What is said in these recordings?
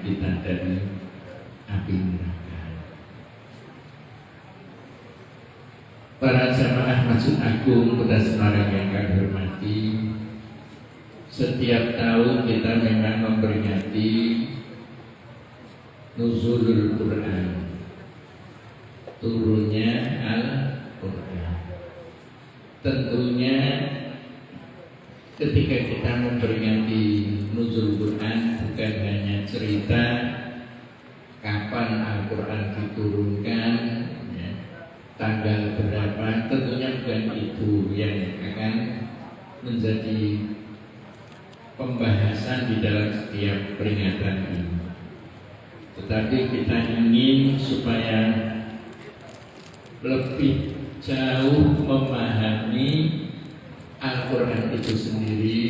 kita dari api neraka. Para jamaah Masjid Agung Kota Semarang yang kami hormati, setiap tahun kita memang memperingati Nuzulul Quran, turunnya Al-Quran. Tentunya ketika kita memperingati Nuzul Quran bukan hanya cerita kapan Al-Quran diturunkan, ya, tanggal berapa, tentunya bukan itu yang akan menjadi pembahasan di dalam setiap peringatan ini. Tetapi kita ingin supaya lebih jauh memahami Al-Quran itu sendiri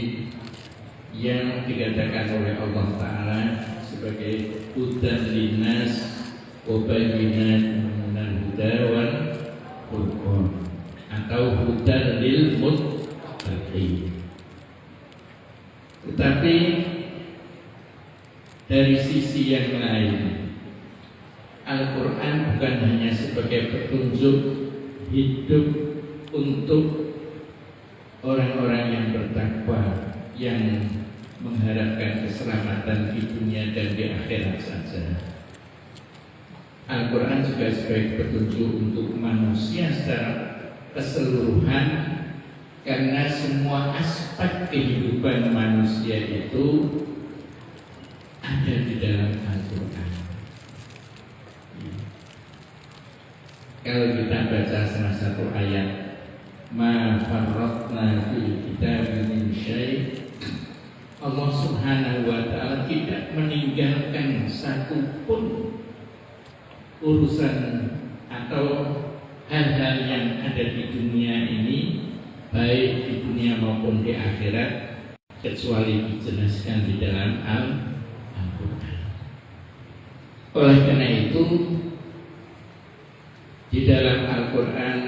yang dikatakan oleh Allah Ta'ala sebagai hudan linnas wa bayyinatin minal huda wal furqan atau hudan lil muttaqin. Tetapi dari sisi yang lain, Al-Quran bukan hanya sebagai petunjuk hidup untuk orang-orang yang bertakwa, yang mengharapkan keselamatan di dunia dan di akhirat saja. Al-Quran juga sebagai petunjuk untuk manusia secara keseluruhan, karena semua aspek kehidupan manusia itu ada di dalam Al-Quran. Kalau kita baca salah satu ayat, ma farratna fil kitab min syai', Allah Subhanahu wa ta'ala tidak meninggalkan satu pun urusan atau hal-hal yang ada di dunia ini, baik di dunia maupun di akhirat, kecuali dijelaskan di dalam Al-Quran. Oleh karena itu, di dalam Al-Quran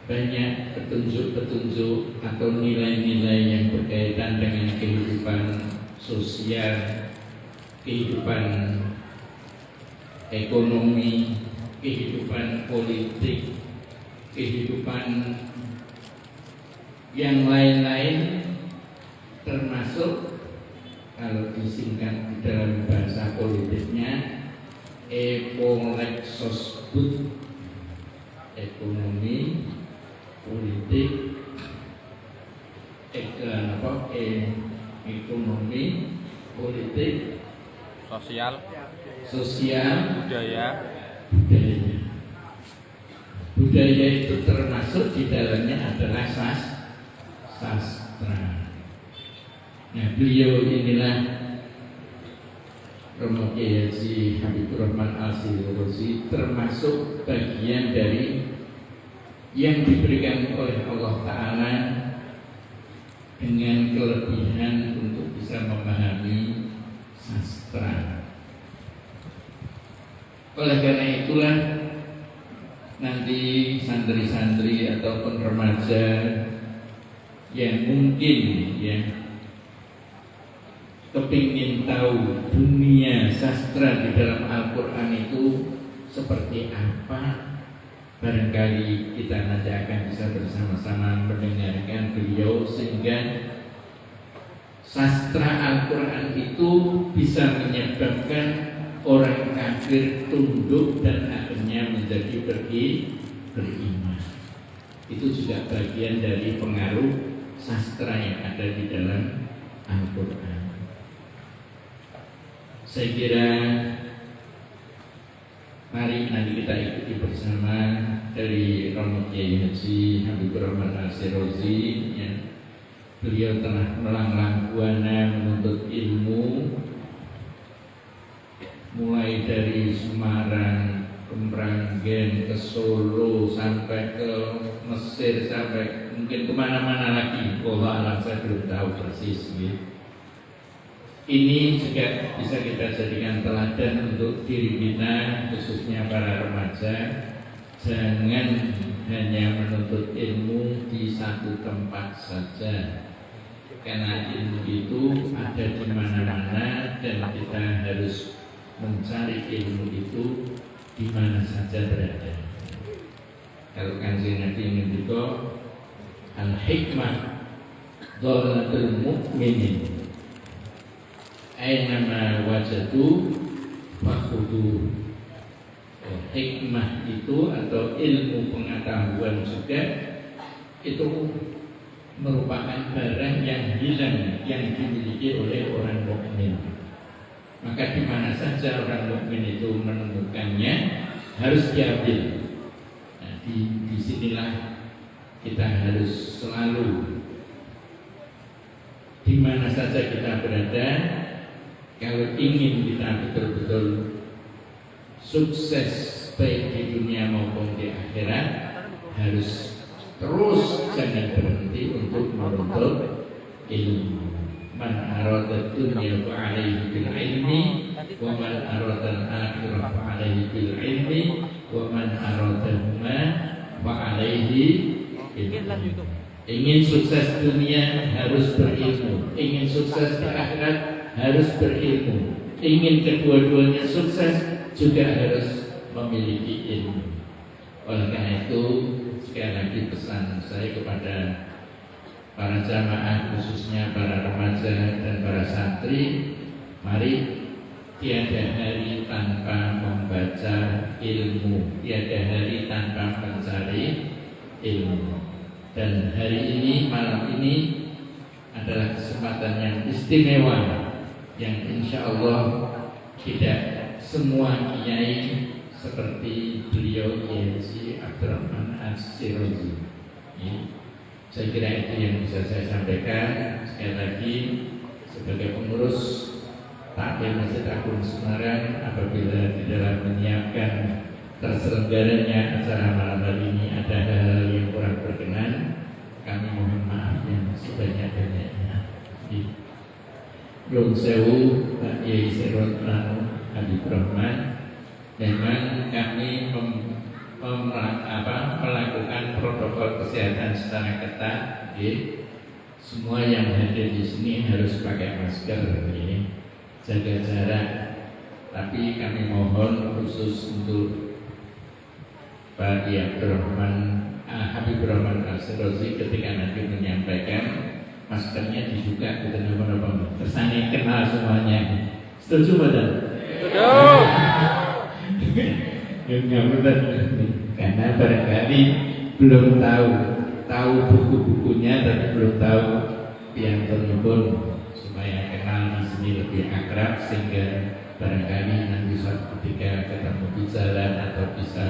banyak petunjuk-petunjuk atau nilai-nilai yang berkaitan dengan kehidupan sosial, kehidupan ekonomi, kehidupan politik, kehidupan yang lain-lain, termasuk kalau disingkat di dalam bahasa politiknya ekolexosbud, ekonomi, politik, ekonomi, politik, sosial, budaya. Budaya itu termasuk di dalamnya adalah sastra. Nah, beliau inilah Romo Kiai Haji Habibur Rahman Al-Sirozi, termasuk bagian dari yang diberikan oleh Allah Ta'ala dengan kelebihan untuk bisa memahami sastra. Oleh karena itulah nanti santri-santri ataupun remaja yang mungkin ya kepingin tahu dunia sastra di dalam Al-Quran itu seperti apa, barangkali kita nanti akan bisa bersama-sama mendengarkan beliau, sehingga sastra Al-Quran itu bisa menyebabkan orang kafir tunduk dan akhirnya menjadi beriman. Itu juga bagian dari pengaruh sastra yang ada di dalam Al-Quran. Saya kira mari nanti kita ikuti bersama dari Romo Kiai Haji Habibur Rahman Al-Sirozi, ya. Beliau telah melanglang buana menuntut ilmu mulai dari Semarang ke Meranggen, ke Solo, sampai ke Mesir, sampai mungkin kemana-mana lagi. Allah alam, saya belum tahu persis gitu. Ini juga bisa kita jadikan teladan untuk diri kita, khususnya para remaja. Jangan hanya menuntut ilmu di satu tempat saja, karena ilmu itu ada di mana-mana dan kita harus mencari ilmu itu di mana saja berada. Kalau Kanjeng Nabi ngendika al-hikmah dhalatul mu'minin aynama wajadu fakhudu. Hikmah itu atau ilmu pengetahuan juga itu merupakan barang yang hilang yang dimiliki oleh orang mukmin. Maka di mana saja orang mukmin itu menemukannya harus diambil. Nah, di sinilah kita harus selalu di mana saja kita berada, kalau ingin kita betul-betul sukses baik di dunia maupun di akhirat, harus terus jangan berhenti untuk menuntut ilmu. Man arada dunya fa alaihi bil ilmi wa man arada al-akhirah fa alaihi bil ilmi wa man aradahuma fa alaihi bil ilmi. Ingin sukses dunia harus berilmu, ingin sukses di akhirat harus berilmu, ingin kedua-duanya sukses juga harus memiliki ilmu. Oleh karena itu sekali lagi pesan saya kepada para jamaah, khususnya para remaja dan para santri, mari tiada hari tanpa membaca ilmu, tiada hari tanpa mencari ilmu. Dan hari ini, malam ini adalah kesempatan yang istimewa yang insya Allah tidak semua kiai seperti beliau Kiai Abdurrahman As-Sirazi. Saya kira itu yang bisa saya sampaikan. Sekali lagi sebagai pengurus Takmir Masjid Agung Semarang, apabila di dalam menyiapkan terselenggaranya acara malam hari ini ada hal-hal yang kurang berkenan, kami mohon maaf yang sebanyak-banyaknya. Nyuwun sewu Pak Kiai Sirot Lano Habib Rahman. Memang kami melakukan protokol kesehatan secara ketat. Semua yang hadir di sini harus pakai masker, jaga jarak. Tapi kami mohon khusus untuk Pak Kiai Habib Rahman Al-Sirazi ketika nanti menyampaikan, maskernya dibuka, bukan apa-apa, kesannya kenal semuanya. Setuju badan? Karena barangkali belum tahu buku-bukunya, tapi belum tahu piantonipun, supaya kenal di sini lebih akrab, sehingga barangkali nanti suatu ketika ketemu di jalan atau bisa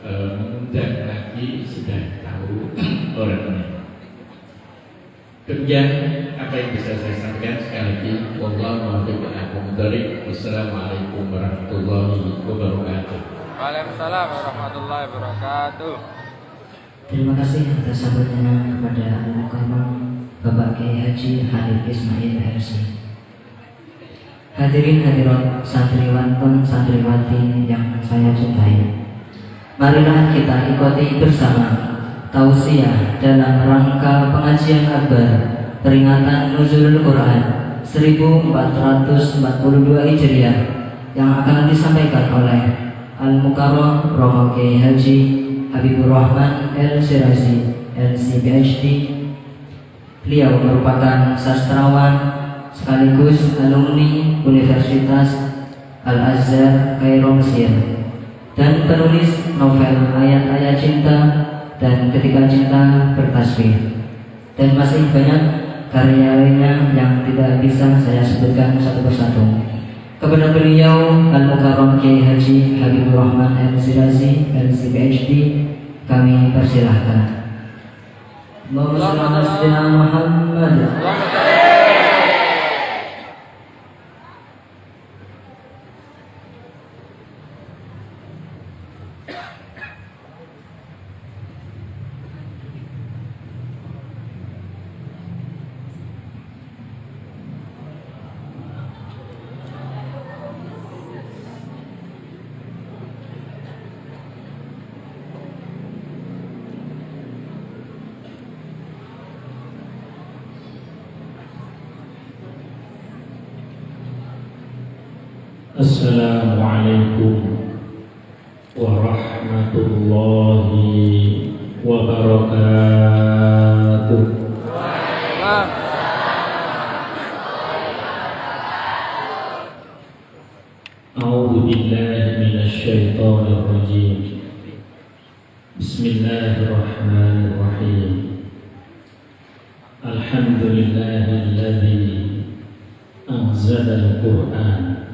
mengundang lagi sudah tahu orangnya. Demikian apa yang bisa saya sampaikan. Sekali lagi, wallahu a'lam. Wassalamualaikum warahmatullahi wabarakatuh. Waalaikumsalam warahmatullahi wabarakatuh. Terima kasih atas sambutannya kepada Al-Mukarram Bapak Kiai Haji Hanif Ismail MC. Hadirin hadirat santriwan dan santriwati yang saya cintai, marilah kita ikuti bersama tausiah dalam rangka pengajian akbar peringatan Nuzulul Quran 1442 Hijriah yang akan disampaikan oleh Al-Mukarram Romo Kiai Haji Habibur Rahman Al-Sirazi LC PhD. Beliau merupakan sastrawan sekaligus alumni Universitas Al-Azhar Kairo Mesir dan penulis novel Ayat-Ayat Cinta dan Ketika Cinta Bertasbih, dan masih banyak karya lainnya yang tidak bisa saya sebutkan satu persatu. Kepada beliau Al-Mukarram Kiai Haji Habibur Rahman Al-Sirazi LC PhD kami persilahkan. Allahumma shalli ala Muhammad. Assalamualaikum warahmatullahi wabarakatuh. Salam. A'udzu billahi minasy syaithanir rajim. Bismillahirrahmanirrahim. Alhamdulillahilladzi anzala al-Qur'an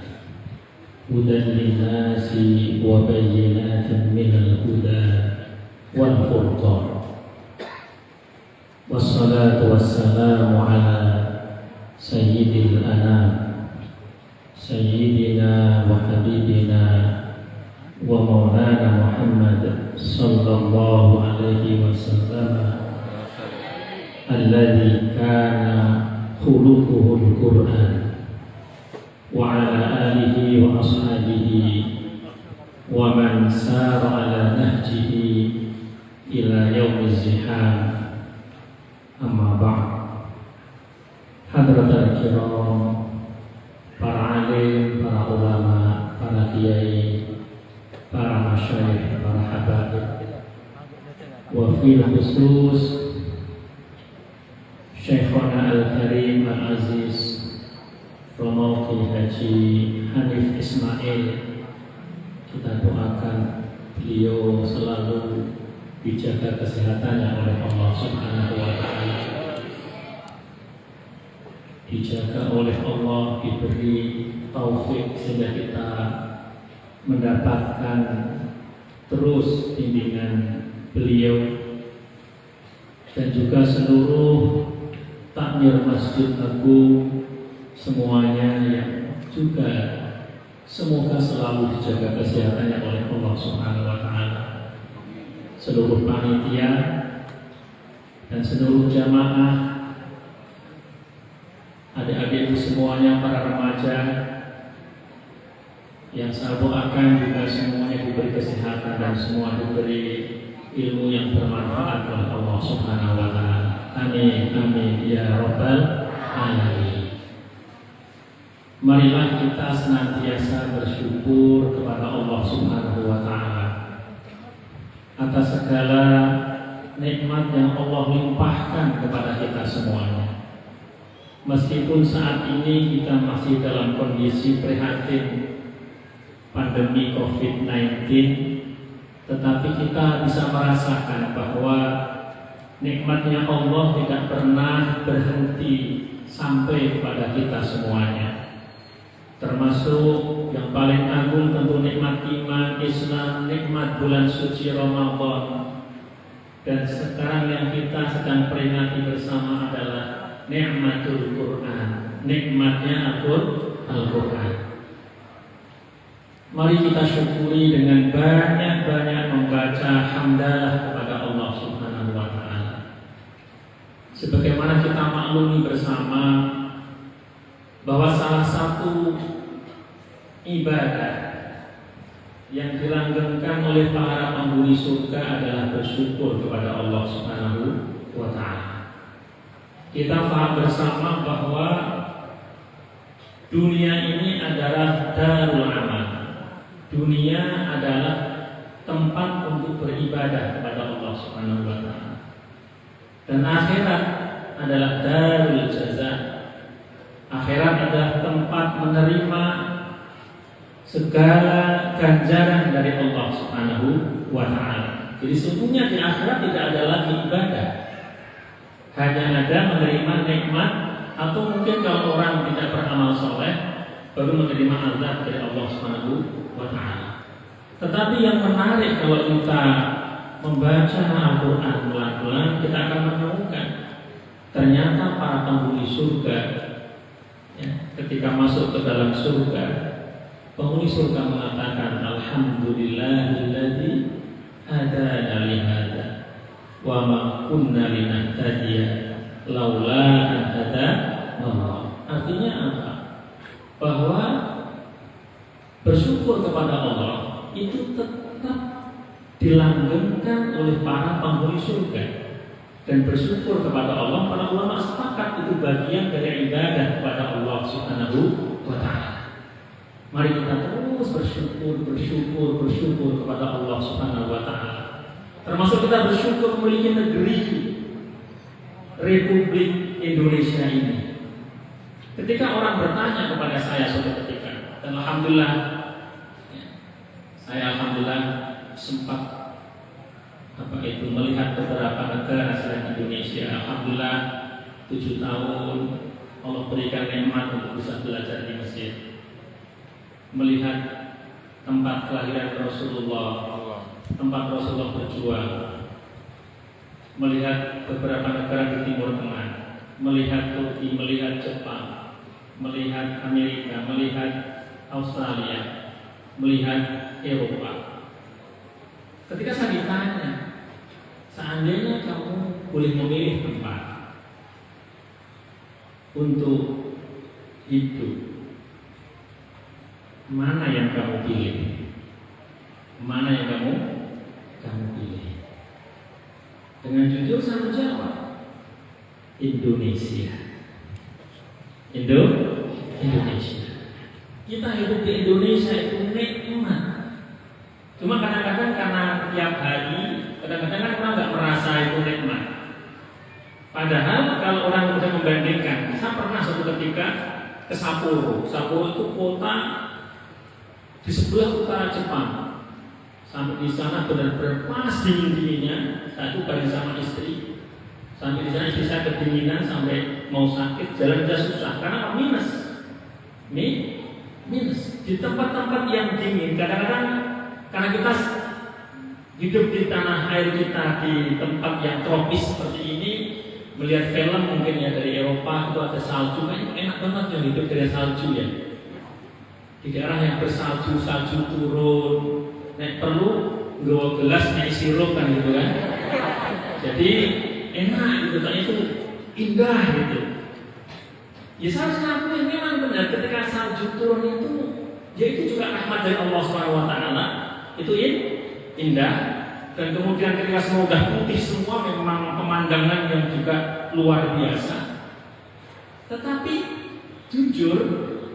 hudan lin-nasi wa bayyinatin minal huda wal furqan. Wassalatu wassalamu ala sayyidil anam sayyidina wa habibina wa maulana Muhammad sallallahu alaihi wasallam alladzi kana khuluquhul Qur'an wa ala alihi wa ashabihi wa man sara ala nahjihi ila yaumiz ziham. Amma ba'd. Hadratul kiram, para alim, para ulama, para kiai, para masyayikh, para habaib, wa fil khusus Syekhona Al-Karim Al-Aziz Romawi Haji Hanif Ismail, kita doakan beliau selalu dijaga kesehatannya oleh Allah Subhanahu wa Ta'ala, dijaga oleh Allah, diberi taufik sehingga kita mendapatkan terus bimbingan beliau, dan juga seluruh takmir Masjid Agung semuanya yang juga semoga selalu dijaga kesehatannya oleh Allah Subhanahu wa Ta'ala, seluruh panitia dan seluruh jamaah, adik-adik semuanya, para remaja yang saya doakan juga semuanya diberi kesehatan dan semua diberi ilmu yang bermanfaat oleh Allah Subhanahu wa Ta'ala. Amin amin ya rabbal alamin. Marilah kita senantiasa bersyukur kepada Allah Subhanahu wa Ta'ala atas segala nikmat yang Allah limpahkan kepada kita semuanya. Meskipun saat ini kita masih dalam kondisi prihatin pandemi COVID-19, tetapi kita bisa merasakan bahwa nikmatnya Allah tidak pernah berhenti sampai kepada kita semuanya. Termasuk yang paling agung tentu nikmat iman, Islam, nikmat bulan suci Ramadan. Dan sekarang yang kita sedang peringati bersama adalah nikmatul Quran, nikmatnya Al-Quran. Mari kita syukuri dengan banyak-banyak membaca hamdalah kepada Allah Subhanahu wa Ta'ala. Sebagaimana kita maklumi bersama bahwa salah satu ibadah yang dilanggengkan oleh para penghuni surga adalah bersyukur kepada Allah Subhanahu wa Ta'ala. Kita paham bersama bahwa dunia ini adalah darul amal. Dunia adalah tempat untuk beribadah kepada Allah Subhanahu wa Ta'ala. Dan akhirat adalah darul jaza. Akhirat adalah tempat menerima segala ganjaran dari Allah Subhanahu wa Ta'ala. Jadi sesungguhnya di akhirat tidak ada lagi ibadah, hanya ada menerima nikmat, atau mungkin kalau orang tidak beramal soleh baru menerima azab dari Allah Subhanahu wa Ta'ala. Tetapi yang menarik kalau kita membaca Al-Quran pelan-pelan, kita akan menemukan ternyata para penghuni surga, ya, ketika masuk ke dalam surga, penghuni surga mengatakan alhamdulillahilladzi hadana li hadza wa ma kunna linahtadiya laula an hadana Allah. Artinya apa? Bahwa bersyukur kepada Allah itu tetap dilanggengkan oleh para penghuni surga, dan bersyukur kepada Allah, para ulama sepakat itu bagian dari ibadah kepada Allah Subhanahu wa Ta'ala. Mari kita terus bersyukur kepada Allah Subhanahu wa taala. Termasuk kita bersyukur memiliki negeri Republik Indonesia ini. Ketika orang bertanya kepada saya suatu ketika, dan alhamdulillah saya sempat melihat beberapa negara selain Indonesia. Alhamdulillah 7 tahun Allah berikan nikmat untuk bisa belajar di Mesir, melihat tempat kelahiran Rasulullah, tempat Rasulullah berjuang, melihat beberapa negara di Timur Tengah, melihat Turki, melihat Jepang, melihat Amerika, melihat Australia, melihat Eropa. Ketika saya ditanya, seandainya kamu boleh memilih tempat untuk hidup, mana yang kamu pilih? Mana yang kamu pilih? Dengan jujur saya menjawab, Indonesia. Indonesia. Kita hidup di Indonesia itu nikmat. Cuma kadang-kadang karena tiap hari, kadang-kadang kan orang nggak merasa itu nikmat. Padahal kalau orang sudah membandingkan, saya pernah suatu ketika ke Sapporo. Sapporo itu kota di sebelah utara Jepang. Sampai di sana benar-benar panas dingin-dinginnya. Saya itu bareng sama istri. Sampai di sana istri saya kedinginan sampai mau sakit, jalan aja susah karena minus. Di tempat-tempat yang dingin, kadang-kadang karena kita hidup di tanah air kita di tempat yang tropis seperti ini, melihat film mungkin ya dari Eropa itu ada salju, kan enak banget yang hidup dari salju ya. Di daerah yang bersalju, salju turun, nek perlu nggawa gelas nek sirup kan gitu kan. Jadi enak gitu, itu indah gitu. Ya saya akui memang benar ketika salju turun itu, ya itu juga rahmat dari Allah Subhanahu wa taala. Itu indah, dan kemudian ketika semua udah putih semua memang pemandangan yang juga luar biasa. Tetapi jujur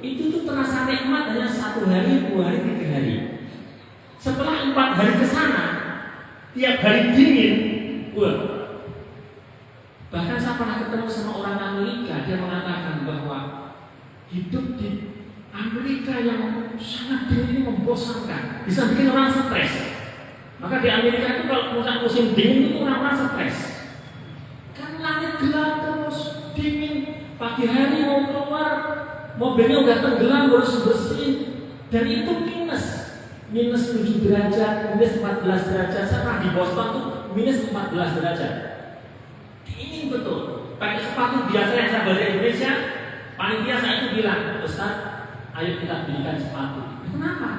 itu tuh terasa nikmat hanya 1 hari, 2 hari, 3 hari. Setelah 4 hari ke sana, tiap hari dingin. Bahkan saya pernah ketemu sama orang Amerika, dia mengatakan bahwa hidup di Amerika yang sangat dingin ini membosankan, bisa bikin orang stres. Maka di Amerika itu kalau musim dingin itu orang stres. Kan langit gelap terus, dingin, pagi hari mau keluar, mobilnya udah tenggelam, harus bersihin, dan itu minus 7 derajat, minus 14 derajat. Saya pernah di Boston tuh minus 14 derajat. Ini betul. Pakai sepatu biasa yang saya beli di Indonesia, panitia saya itu bilang, Ustaz, ayo kita belikan sepatu. Kenapa?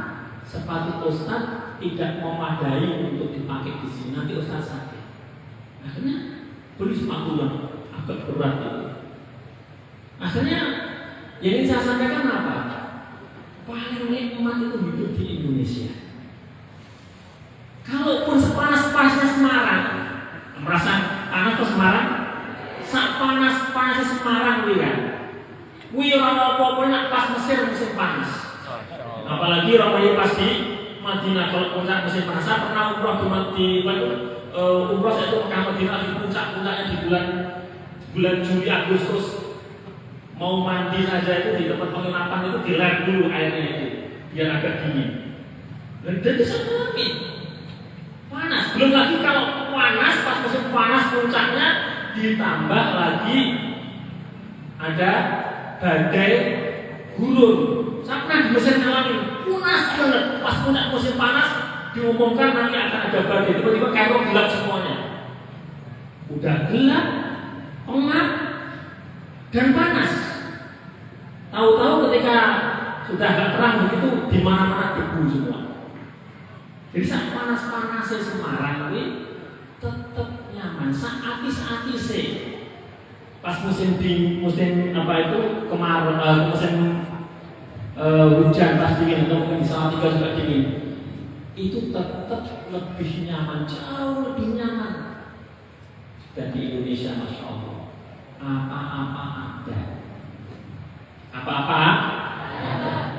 Sepatu Ustaz tidak memadai untuk dipakai di sini, nanti Ustaz sakit. Akhirnya beli sepatu yang agak berat itu. Akhirnya yang ingin saya sampaikan apa? Paling nikmat itu hidup di Indonesia. Kalaupun sepanas-panasnya Semarang, merasa panas ke Semarang? Panas-panasnya Semarang kan? Apa-apa nak pas Mesir musim panas. Apalagi ramai pas di Madinah kalau puncak musim panas. Saya pernah umroh di umroh saya itu ke Madinah di puncaknya di bulan Juli Agustus. Mau mandi saja itu di tempat penginapan itu dilem dulu airnya itu biar agak dingin. Dan bisa lagi panas. Belum lagi kalau panas pas musim panas puncaknya ditambah lagi ada badai gurun. Saya pernah di Mesir ngalamin panas banget. Pas puncak musim panas diumumkan nanti akan ada badai, tiba-tiba Kairo gelap semuanya. Udah gelap, pengap, dan panas. Tahu-tahu ketika sudah agak terang begitu, di mana-mana debu semua. Jadi saat panas-panasnya Semarang ini tetap nyaman. Saat atis-atisnya pas musim apa itu kemarau, musim hujan pas dingin atau mungkin di Salatiga juga dingin, itu tetap lebih nyaman, jauh lebih nyaman. Dan di Indonesia, masya Allah, apa-apa ada. Apa-apa?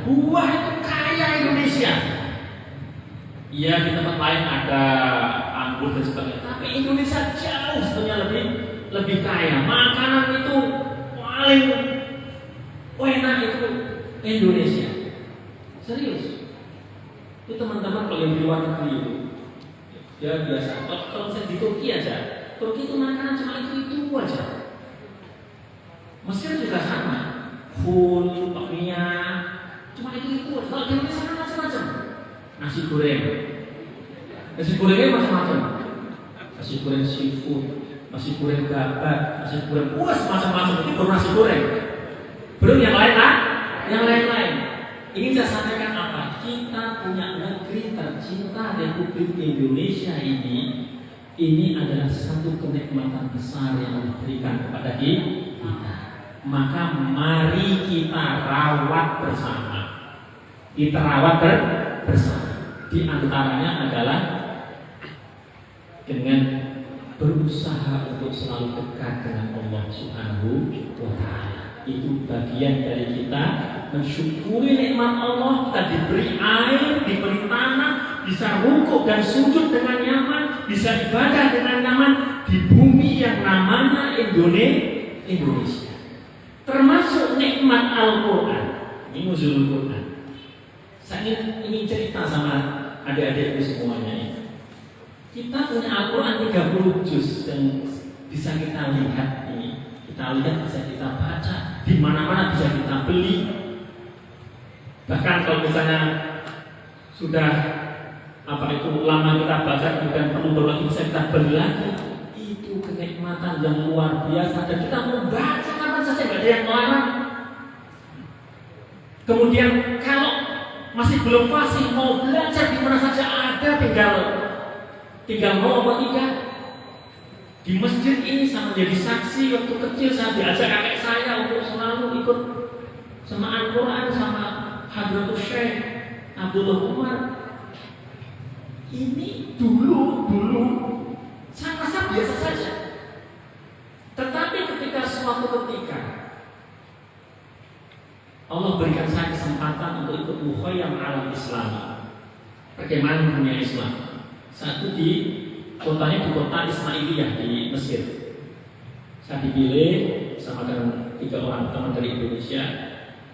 Buah itu kaya Indonesia. Iya, di tempat lain ada anggur dan sebagainya, tapi Indonesia jauh sebenarnya lebih kaya. Makanan itu paling enak itu Indonesia. Serius. Itu teman-teman kalau yang di luar negeri itu, ya biasa. Kalau saya di Turki aja, Turki itu makanan cuma itu aja. Mesir juga sama, full, bakmia, cuma itu aja. Kalau di Indonesia kan macam-macam. Nasi gorengnya macam-macam. Nasi goreng seafood, nasi goreng gabah, nasi goreng macam-macam. Ini baru nasi goreng. Belum yang lain lah, yang lain-lain. Ini saya sampaikan apa? Kita punya negeri tercinta Republik Indonesia ini adalah satu kenikmatan besar yang diberikan kepada kita. Maka mari kita rawat bersama. Kita rawat bersama. Di antaranya adalah dengan berusaha untuk selalu dekat dengan Allah Subhanahu wa Ta'ala. Itu bagian dari kita mensyukuri nikmat Allah. Kita diberi air, diberi tanah, bisa rukuk dan sujud dengan nyaman, bisa ibadah dengan nyaman di bumi yang namanya Indonesia. Termasuk nikmat Al-Quran. Ini nuzulul Quran. Saya ingin cerita sama adik-adikku semuanya ini. Kita punya Al-Quran 30 juz yang bisa kita lihat ini. Kita lihat, bisa kita baca, di mana-mana bisa kita beli. Bahkan kalau misalnya sudah lama kita baca, bukan perlu berlagi, bisa kita beli lagi. Itu kenikmatan yang luar biasa. Dan kita mau baca kapan saja, nggak ada yang melarang. Kemudian kalau masih belum fasih, mau belajar di mana saja ada, tinggal mau apa tidak. Di masjid ini saya menjadi saksi. Waktu kecil saya diajak kakek saya untuk selalu ikut sama Al-Quran sama Hadratus Syekh Abdullah Umar. Ini dulu saya rasa biasa saja. Tetapi ketika suatu ketika Allah berikan saya kesempatan untuk ikut mukhayyam alam Islam, bagaimana dunia Islam. Satu di kotanya di kota Ismailiyah di Mesir. Saya dipilih sama dengan 3 orang teman dari Indonesia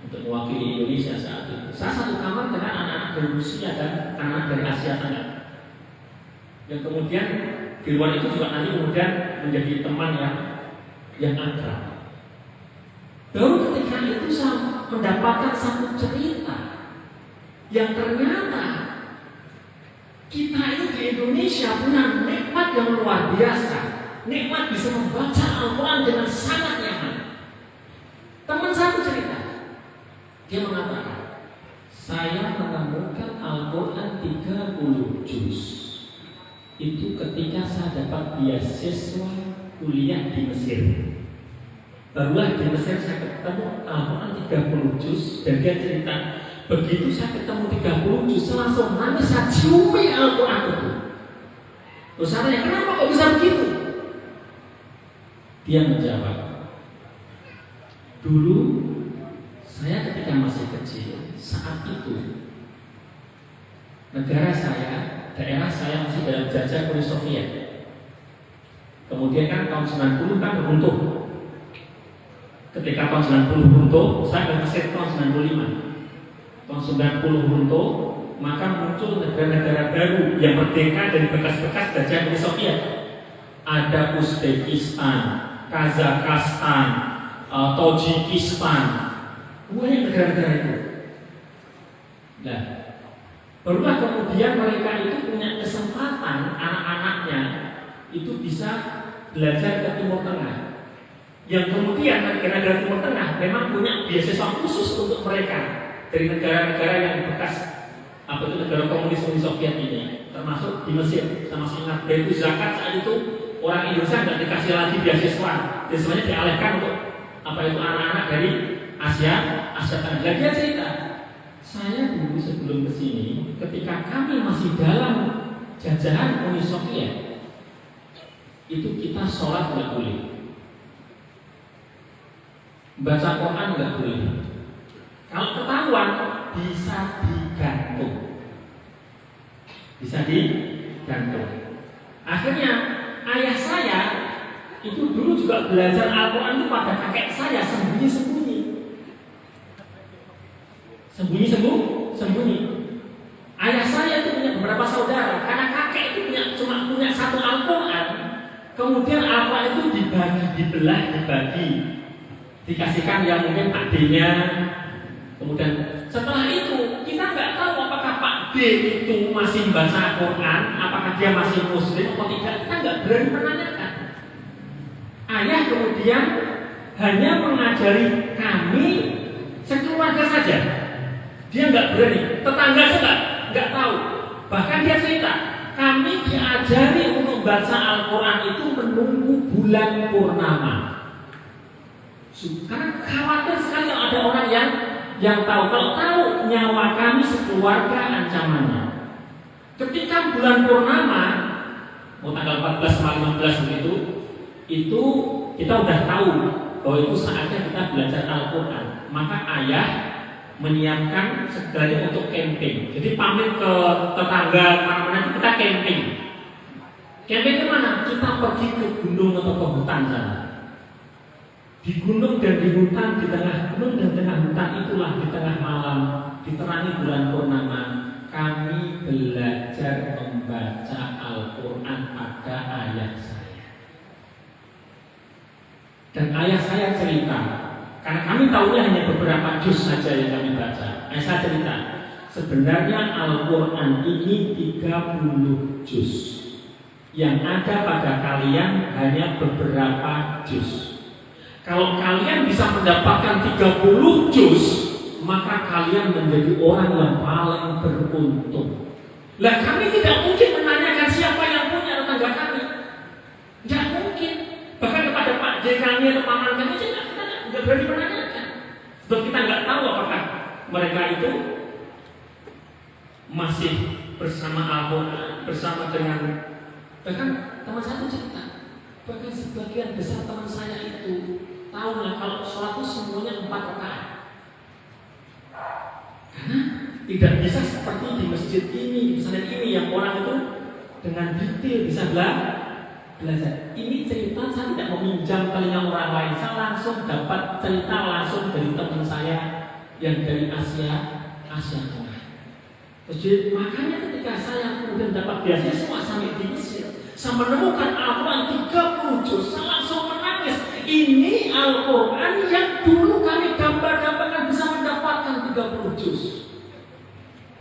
untuk mewakili Indonesia saat itu. Saya satu kamar dengan anak-anak dari Rusia dan anak dari Asia Tengah. Yang kemudian di luar itu juga nanti kemudian menjadi teman yang akrab. Baru ketika itu saya mendapatkan satu cerita yang ternyata kita ini di Indonesia punya nikmat yang luar biasa. Nikmat bisa membaca Al-Quran dengan sangat nyaman. Teman saya cerita, dia mengatakan, saya menemukan Al-Quran 30 juz itu ketika saya dapat beasiswa kuliah di Mesir. Barulah di Mesir saya ketemu Al-Quran 30 juz. Dan dia cerita, begitu saya ketemu 30 juz, saya langsung nangis, saya ciumi Al-Quran itu. Terus saya tanya, kenapa kok bisa begitu? Dia menjawab, dulu saya ketika masih kecil, saat itu negara saya, daerah saya masih dalam jajah Uni Soviet. Kemudian kan tahun 90 kan runtuh. Ketika tahun 90 runtuh, saya ke Mesir tahun 95. Tahun 90 runtuh, maka muncul negara-negara baru yang merdeka dari bekas-bekas jajah Uni Soviet. Ada Uzbekistan, Kazakhstan, Tajikistan, banyak negara-negara itu. Nah, barulah kemudian mereka itu punya kesempatan, anak-anaknya itu bisa belajar ke Timur Tengah. Yang kemudian negara-negara Timur Tengah memang punya beasiswa khusus untuk mereka dari negara-negara yang bekas negara komunis Uni Soviet ini, termasuk di Mesir. Sama ingat itu zakat saat itu orang Indonesia nggak dikasih lagi beasiswa, biasanya dialihkan untuk anak-anak dari Asia Tengah. Dia cerita, saya dulu sebelum kesini, ketika kami masih dalam jajahan Uni Soviet, itu kita sholat nggak boleh, baca Quran nggak boleh. Kalau ketahuan bisa diganti digantung. Bisa digantung. Akhirnya ayah saya itu dulu juga belajar Al-Quran itu pada kakek saya sembunyi-sembunyi. Sembunyi. Ayah saya itu punya beberapa saudara, karena kakek itu cuma punya satu Al-Quran. Kemudian Al-Quran itu dibagi, dikasihkan yang mungkin Pak D-nya. Kemudian setelah itu kita nggak tahu apakah Pak D itu masih membaca Al-Quran, apakah dia masih Muslim atau tidak. Kita nggak berani menanyakan. Ayah kemudian hanya mengajari kami sekeluarga saja. Dia nggak berani, tetangga juga nggak tahu. Bahkan dia cerita, kami diajari untuk baca Al-Quran itu menunggu bulan purnama. Karena khawatir sekali kalau ada orang yang tahu. Kalau tahu, nyawa kami sekeluarga ancamannya. Ketika bulan purnama, mau tanggal 14 sama 15 begitu, itu kita udah tahu bahwa itu saatnya kita belajar Al-Quran. Maka ayah menyiapkan segalanya untuk camping. Jadi pamit ke tetangga mana-mana kita camping. Camping ke mana? Kita pergi ke gunung atau ke hutan sana. Di gunung dan di hutan, di tengah gunung dan tengah hutan itulah di tengah malam diterangi bulan purnama, kami belajar membaca Al-Quran pada ayah saya. Dan ayah saya cerita, karena kami tahunya hanya beberapa juz saja yang kami baca. Ayah saya cerita, sebenarnya Al-Quran ini 30 juz. Yang ada pada kalian hanya beberapa juz. Kalau kalian bisa mendapatkan 30 juz, maka kalian menjadi orang yang paling beruntung. Lah kami tidak mungkin menanyakan siapa yang punya tetangga kami. Tidak mungkin. Bahkan kepada Pak J kami atau paman kami kita nggak berani menanyakan. Sebab kita nggak tahu apakah mereka itu masih bersama Al-Quran, bersama dengan. Bahkan teman saya cerita, bahkan sebagian besar teman saya itu tahunya kalau sholat itu semuanya 4 rakaat. Karena tidak bisa seperti di masjid ini, di pesantren ini yang orang itu dengan detail bisa belajar. Ini cerita saya tidak meminjam telinga orang lain, saya langsung dapat cerita langsung dari teman saya yang dari Asia Tengah. Jadi makanya ketika saya kemudian dapat beasiswa sampai di Mesir, saya menemukan Al-Quran 30 juz, saya langsung menangis. Ini Al-Quran yang dulu kami gambar-gambarkan bisa mendapatkan 30 juz.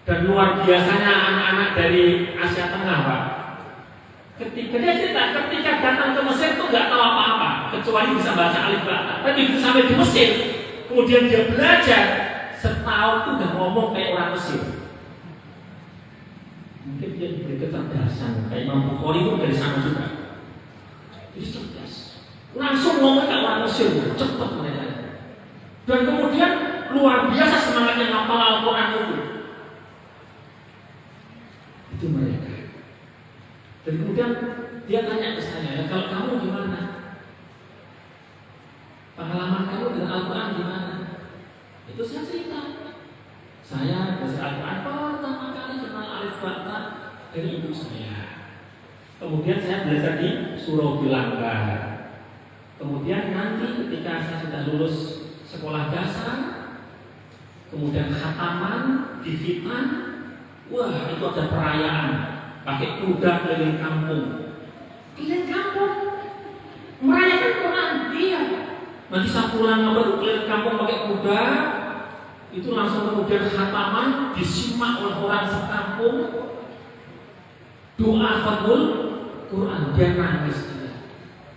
Dan luar biasanya anak-anak dari Asia Tengah, Pak. Ketika datang ke Mesir itu nggak tahu apa-apa, kecuali bisa baca alif ba. Tapi sampai di Mesir, kemudian dia belajar setahun itu udah ngomong kayak orang Mesir. Mungkin dia diberi kecerdasan kayak Imam Bukhari itu dari sana juga. Jadi cerdas. Langsung ngomong kayak orang Mesir, cepat mereka. Dan kemudian luar biasa semangatnya ngapal Al-Quran itu. Itu mereka. Dan kemudian dia tanya ke saya, ya, kalau kamu gimana? Pengalaman kamu dengan Al-Quran gimana? Itu saya cerita. Saya belajar Al-Quran pertama kali kenal alif ba dari ibu saya. Kemudian saya belajar di Surau Bilanggar. Kemudian nanti ketika saya sudah lulus sekolah dasar, kemudian khataman di Vietnam, wah itu ada perayaan. Pakai kuda keliling kampung, merayakan Quran. Iya. Nanti saya pulang baru keliling kampung pakai kuda, itu langsung kemudian khataman disimak oleh orang sekampung. Doa khatmul Quran, dia nangis.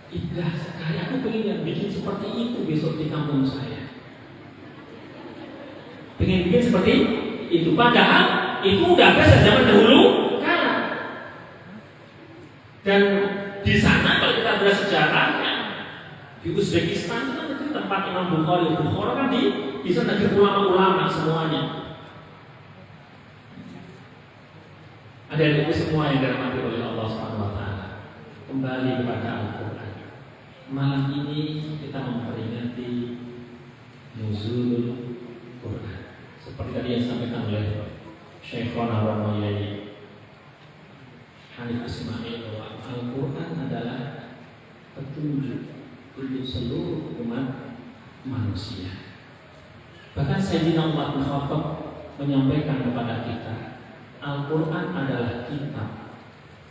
Indah sekali. Aku pengen yang bikin seperti itu besok di kampung saya. Pengen bikin seperti itu. Padahal itu udah ada sejak zaman dahulu. Dan di sana kalau kita belajar sejarahnya, di Uzbekistan itu tempat Imam Bukhari. Bukhari kan di sana ada ulama-ulama semuanya. Ada itu semua yang dirahmati oleh Allah SWT. Kembali kepada Al-Quran. Malam ini kita memperingati Nuzulul Quran. Seperti tadi yang disampaikan oleh Syekhona wa Maulana Hanif Ismail bahwa Al-Quran adalah petunjuk untuk seluruh umat manusia. Bahkan Sayyidina Umar bin Khattab menyampaikan kepada kita, Al-Quran adalah kitab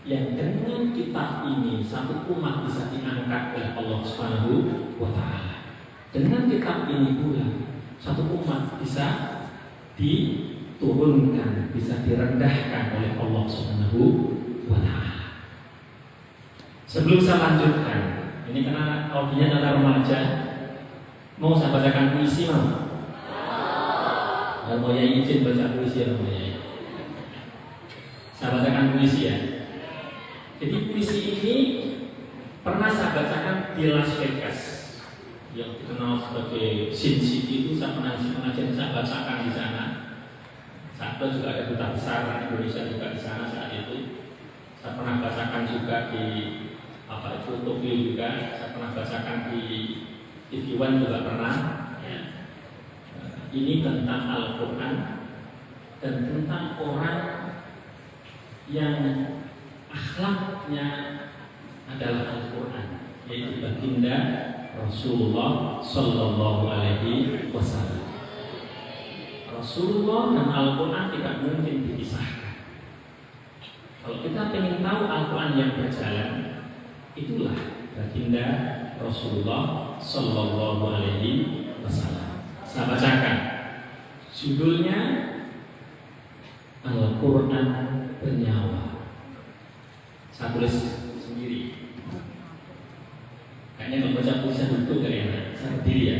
yang dengan kitab ini satu umat bisa diangkat oleh Allah Subhanahu wa Ta'ala. Dengan kitab ini pula satu umat bisa diturunkan, bisa direndahkan oleh Allah Subhanahu wa Ta'ala. Sebelum saya lanjutkan, ini karena audionya adalah remaja, mau saya bacakan puisi mau? Mau ya izin baca puisi ya mau ya? Saya bacakan puisi ya. Jadi puisi ini pernah saya bacakan di Las Vegas, yang dikenal sebagai Sin City. Itu saya pernah pengajian saya bacakan di sana. Saat itu juga ada duta besar Indonesia juga di sana saat itu. Saya pernah bacakan juga di Tokyo juga. Saya pernah bacakan di TV One juga pernah. Ya. Ini tentang Al-Quran dan tentang orang yang akhlaknya adalah Al-Quran, yaitu baginda Rasulullah Sallallahu Alaihi Wasallam. Rasulullah dan Al-Quran tidak mungkin dipisahkan. Kalau kita ingin tahu Al-Quran yang berjalan, itulah baginda Rasulullah Sallallahu Alaihi Wasallam. Saya bacakan judulnya Al-Quran Bernyawa. Saya tulis sendiri. Kayaknya membaca tulisan itu gak enak. Saya berdiri ya.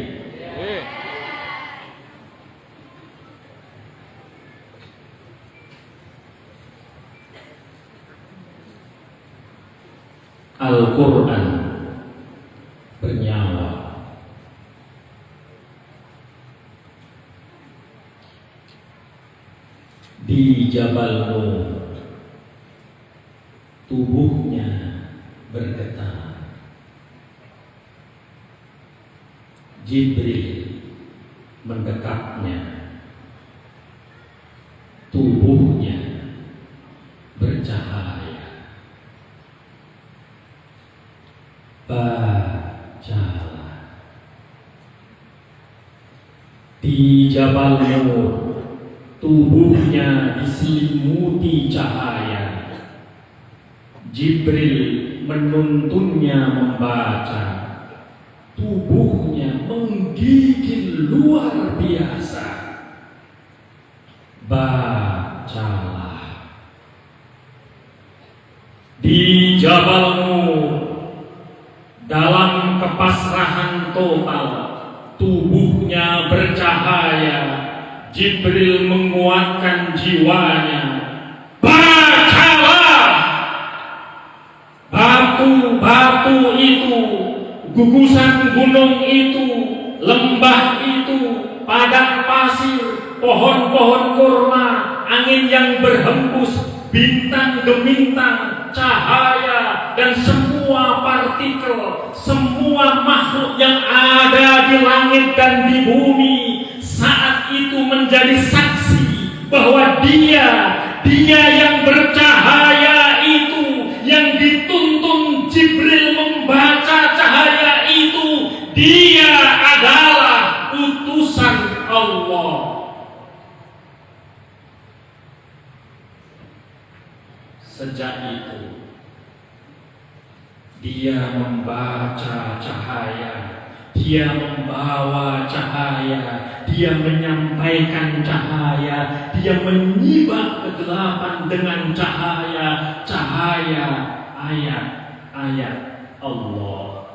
Al-Quran Bernyawa. Di Jabal Nur tubuhnya bergetar. Jibril mendekatnya. Tubuhnya bercahaya. Bacalah. Di Jabal Nur tubuhnya diselimuti cahaya. Jibril menuntunnya membaca. Tubuhnya menggigil luar biasa. Bacalah. Di Jabal Nur dalam kepasrahan total, tubuhnya bercahaya. Jibril menguatkan jiwanya. Bacalah. Batu-batu itu, gugusan gunung itu, lembah itu, padang pasir, pohon-pohon kurma, angin yang berhembus, bintang gemintang, cahaya, dan semua partikel, semua makhluk yang ada di langit dan di bumi saat itu menjadi saksi bahwa dia yang bercahaya itu, yang dituntun Jibril membaca cahaya itu, dia adalah utusan Allah. Sejak itu dia membaca cahaya, dia membawa cahaya, dia menyampaikan cahaya, dia menyibak kegelapan dengan cahaya ayat-ayat Allah.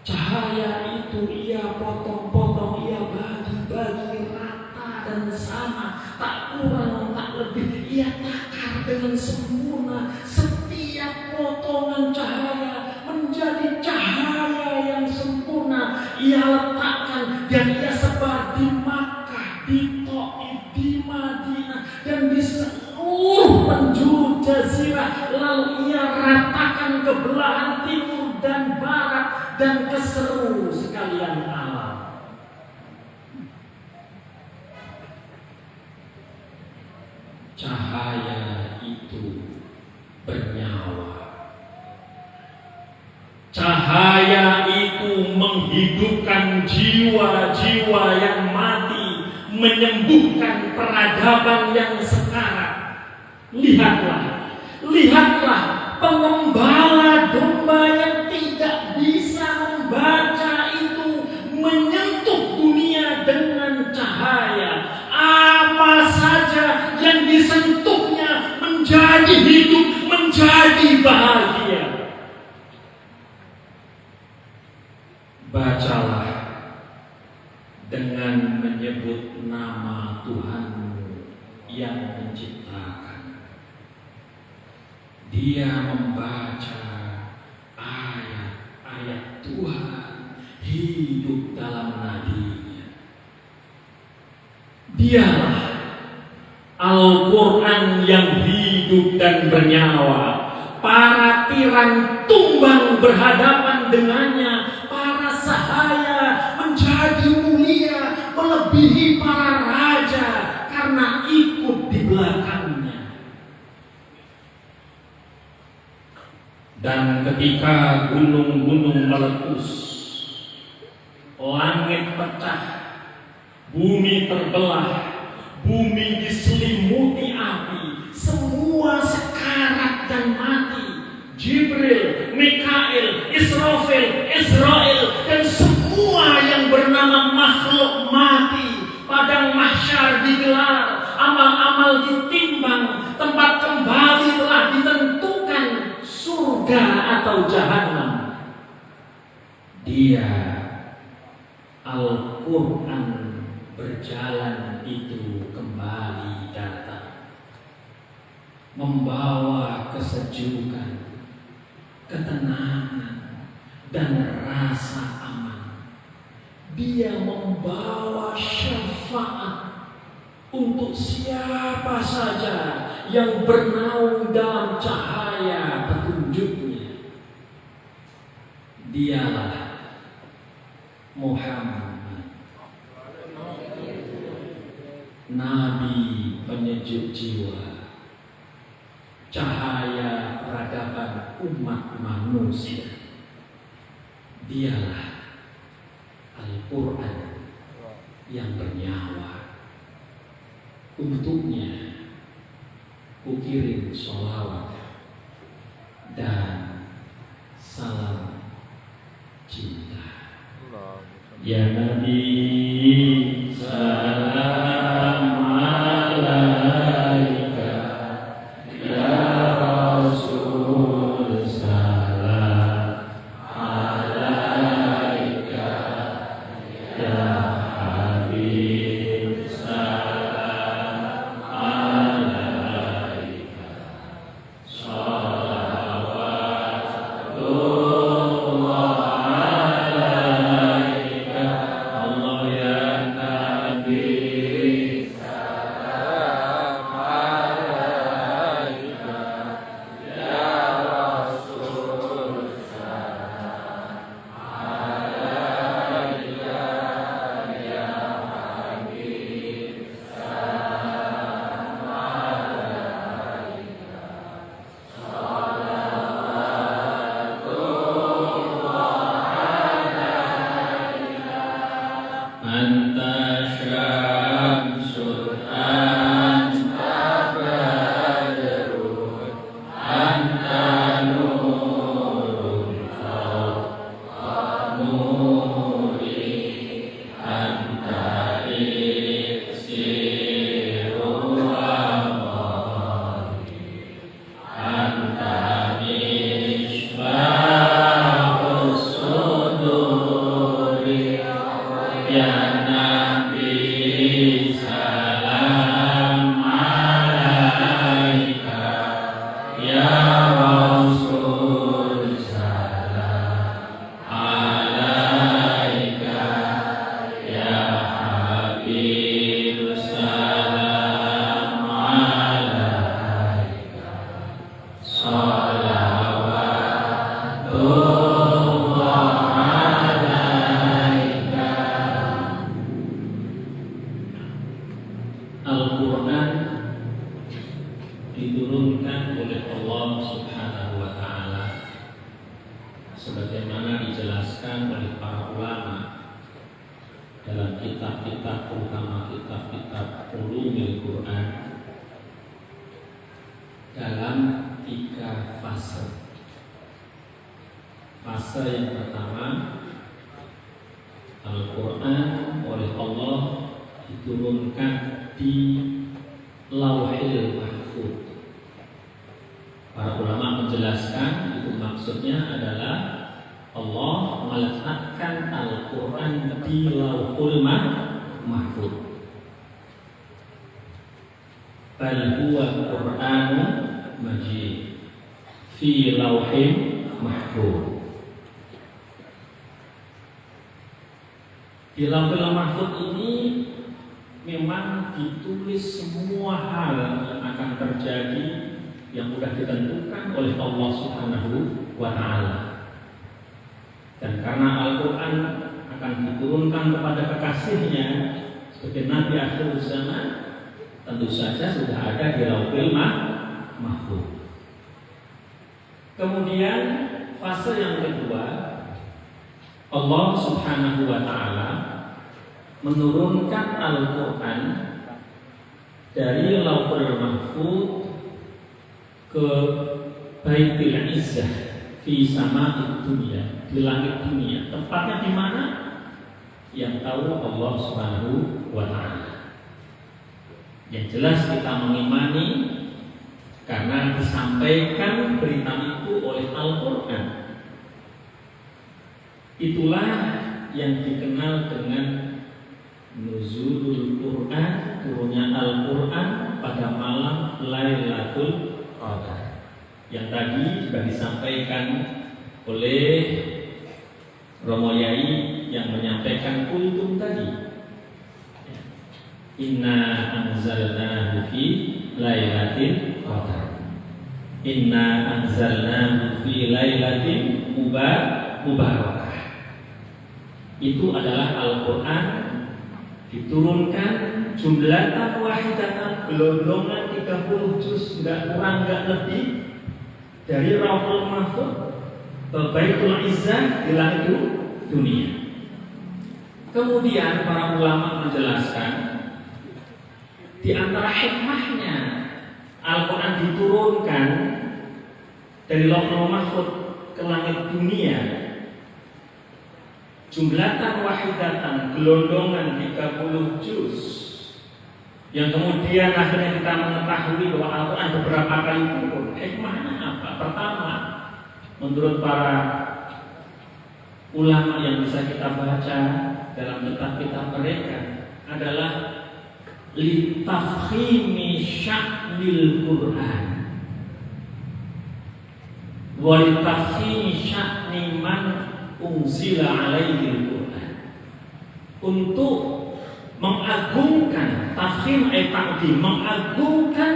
Cahaya itu ia potong-potong, ia bagi-bagi rata dan sama, tak kurang tak lebih, ia takar dengan sempurna. Setiap potongan cahaya menjadi cahaya yang sempurna. Ia letakkan dan ia sebar di Makkah, di Taif, di Madinah, dan di seluruh penjuru jazirah. Lalu ia ratakan ke belahan timur dan barat dan ke seluruh sekalian alam. cahaya itu bernyawa. Cahaya itu menghidupkan jiwa-jiwa yang mati, menyembuhkan peradaban yang sekarat. Lihatlah, lihatlah pengembala domba yang tidak bisa membaca itu menyentuh dunia dengan cahaya. Apa saja yang disentuhnya menjadi hidup, menjadi bahagia. Bacalah dengan menyebut nama Tuhanmu yang menciptakan. Dia membaca ayat-ayat Tuhan hidup dalam nadinya. Dialah Al-Quran yang hidup dan bernyawa. Para tiran tumbang berhadapan dengannya. Para sahaya menjadi mulia melebihi para raja karena ikut di belakangnya. Dan ketika gunung-gunung meletus, langit pecah, bumi terbelah, bumi diselimuti api, semua sekarat dan mati. Jibril, Mikail, Israfil, Israel, dan semua yang bernama makhluk mati. Padang mahsyar digelar, amal-amal ditimbang, tempat kembali telah ditentukan, surga atau jahanam. Dia Al-Quran berjalan itu kembali datang, membawa kesejukan, ketenangan, dan rasa aman. Dia membawa syafaat untuk siapa saja yang bernaung dalam cahaya petunjuknya. Dialah Muhammad, Nabi penyejuk jiwa, cahaya peradaban umat manusia. Dialah Al-Quran yang bernyawa. Untuknya kukirim sholawat dan salam cinta. Ya Nabi, salam alaika. Ya Rasul, salam alaika. Ya Habib, salam alaika. Salawatullah alaika. Allah kitab-kitab, terutama kitab-kitab ulumul Quran, dalam 3 fase. Fase yang pertama, Al-Quran oleh Allah diturunkan di Lauhil Mahfuz. Para ulama menjelaskan itu maksudnya adalah Allah meletakkan Al-Quran di Lauhul Mahfuz. Bal huwa Qur'anun Majid fi Lauhil Mahfuz. Di Lauhul Mahfuz ini memang ditulis semua hal yang akan terjadi yang sudah ditentukan oleh Allah Subhanahu wa Ta'ala. Dan karena Al-Quran akan diturunkan kepada kekasihnya sebagai Nabi akhir zaman, tentu saja sudah ada di Lauhul Mahfuz. Kemudian fase yang kedua, Allah Subhanahu wa Ta'ala menurunkan Al-Quran dari Lauhul Mahfuz ke Baitul Izzah fi sama'id dunya, di langit dunia. Tempatnya di mana? Yang tahu Allah Subhanahu wa Ta'ala. Yang jelas kita mengimani karena disampaikan berita itu oleh Al-Quran. Itulah yang dikenal dengan Nuzulul Quran, turunnya Al-Quran pada malam Lailatul Qadar, yang tadi sudah disampaikan oleh Romo Yai yang menyampaikan kultum tadi. Inna anzalnahu fi lailatul qadar. Inna anzalnahu fi lailatin mubarakah. Itu adalah Al-Quran diturunkan jumlatan wahidatan, gelondongan 30 juz, enggak kurang enggak lebih, dari Lauhul Mahfuz ke Baitul Izzah di langit dunia. Kemudian para ulama menjelaskan di antara hikmahnya Al-Quran diturunkan dari Lauhul Mahfuz ke langit dunia jumlatan wahidatan, gelondongan 30 juz, yang kemudian akhirnya kita mengetahui bahwa Al-Quran beberapa kali turun. Hikmahnya apa? Pertama, menurut para ulama yang bisa kita baca dalam kitab-kitab mereka adalah litafkhimi sya'nil Quran wa litafkhimi sya'ni man unzila alaihi Quran, untuk mengagungkan, tafkhim ta'zim, mengagungkan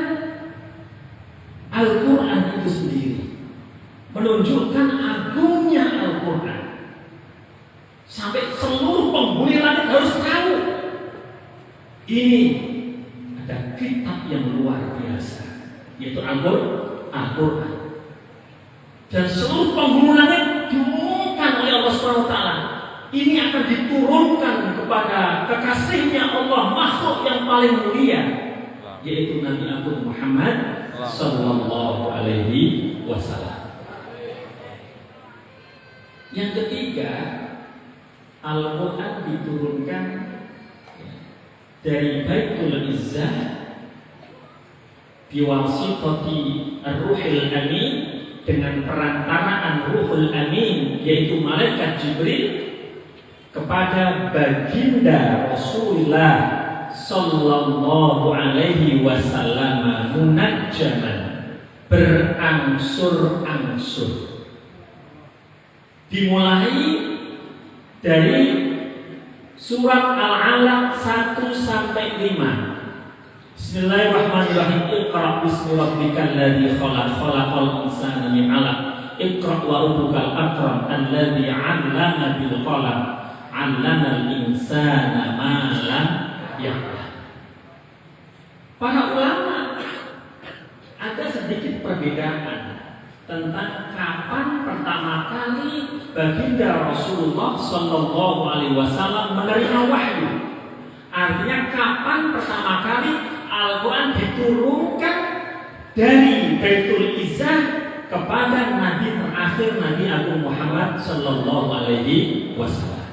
Al-Quran itu sendiri, menunjukkan agungnya Al-Quran sampai seluruh penghuni langit harus tahu ini ada kitab yang luar biasa, yaitu Al-Quran, dan seluruh penghuni langit diumumkan oleh Allah SWT. Ini akan diturunkan kepada kekasihnya Allah, makhluk yang paling mulia, yaitu Nabi Agung Muhammad Sallallahu Alaihi Wasallam. Yang ketiga, Al-Quran diturunkan dari Baitul Izzah biwasitati Ar-Ruhil Amin, dengan perantaraan Ruhul Amin, yaitu malaikat Jibril, kepada baginda Rasulullah Sallallahu Alaihi Wasallam munajjaman, berangsur-angsur. Dimulai dari surat Al-Alaq 1 sampai 5. Bismillahirrahmanirrahim. Iqra bismi rabbikal ladzi khalaq, khalaqal insana min 'alaq. Iqra wa rabbukal akram alladzi 'allama bil qalam, 'allamal insana ma lam ya'lam. Para ulama ada sedikit perbedaan tentang kapan pertama kali baginda Rasulullah Sallallahu Alaihi Wasallam menerima wahyu. Artinya kapan pertama kali Al-Quran diturunkan dari Baitul Izzah kepada Nabi terakhir, Nabi Agung Muhammad Sallallahu Alaihi Wasallam.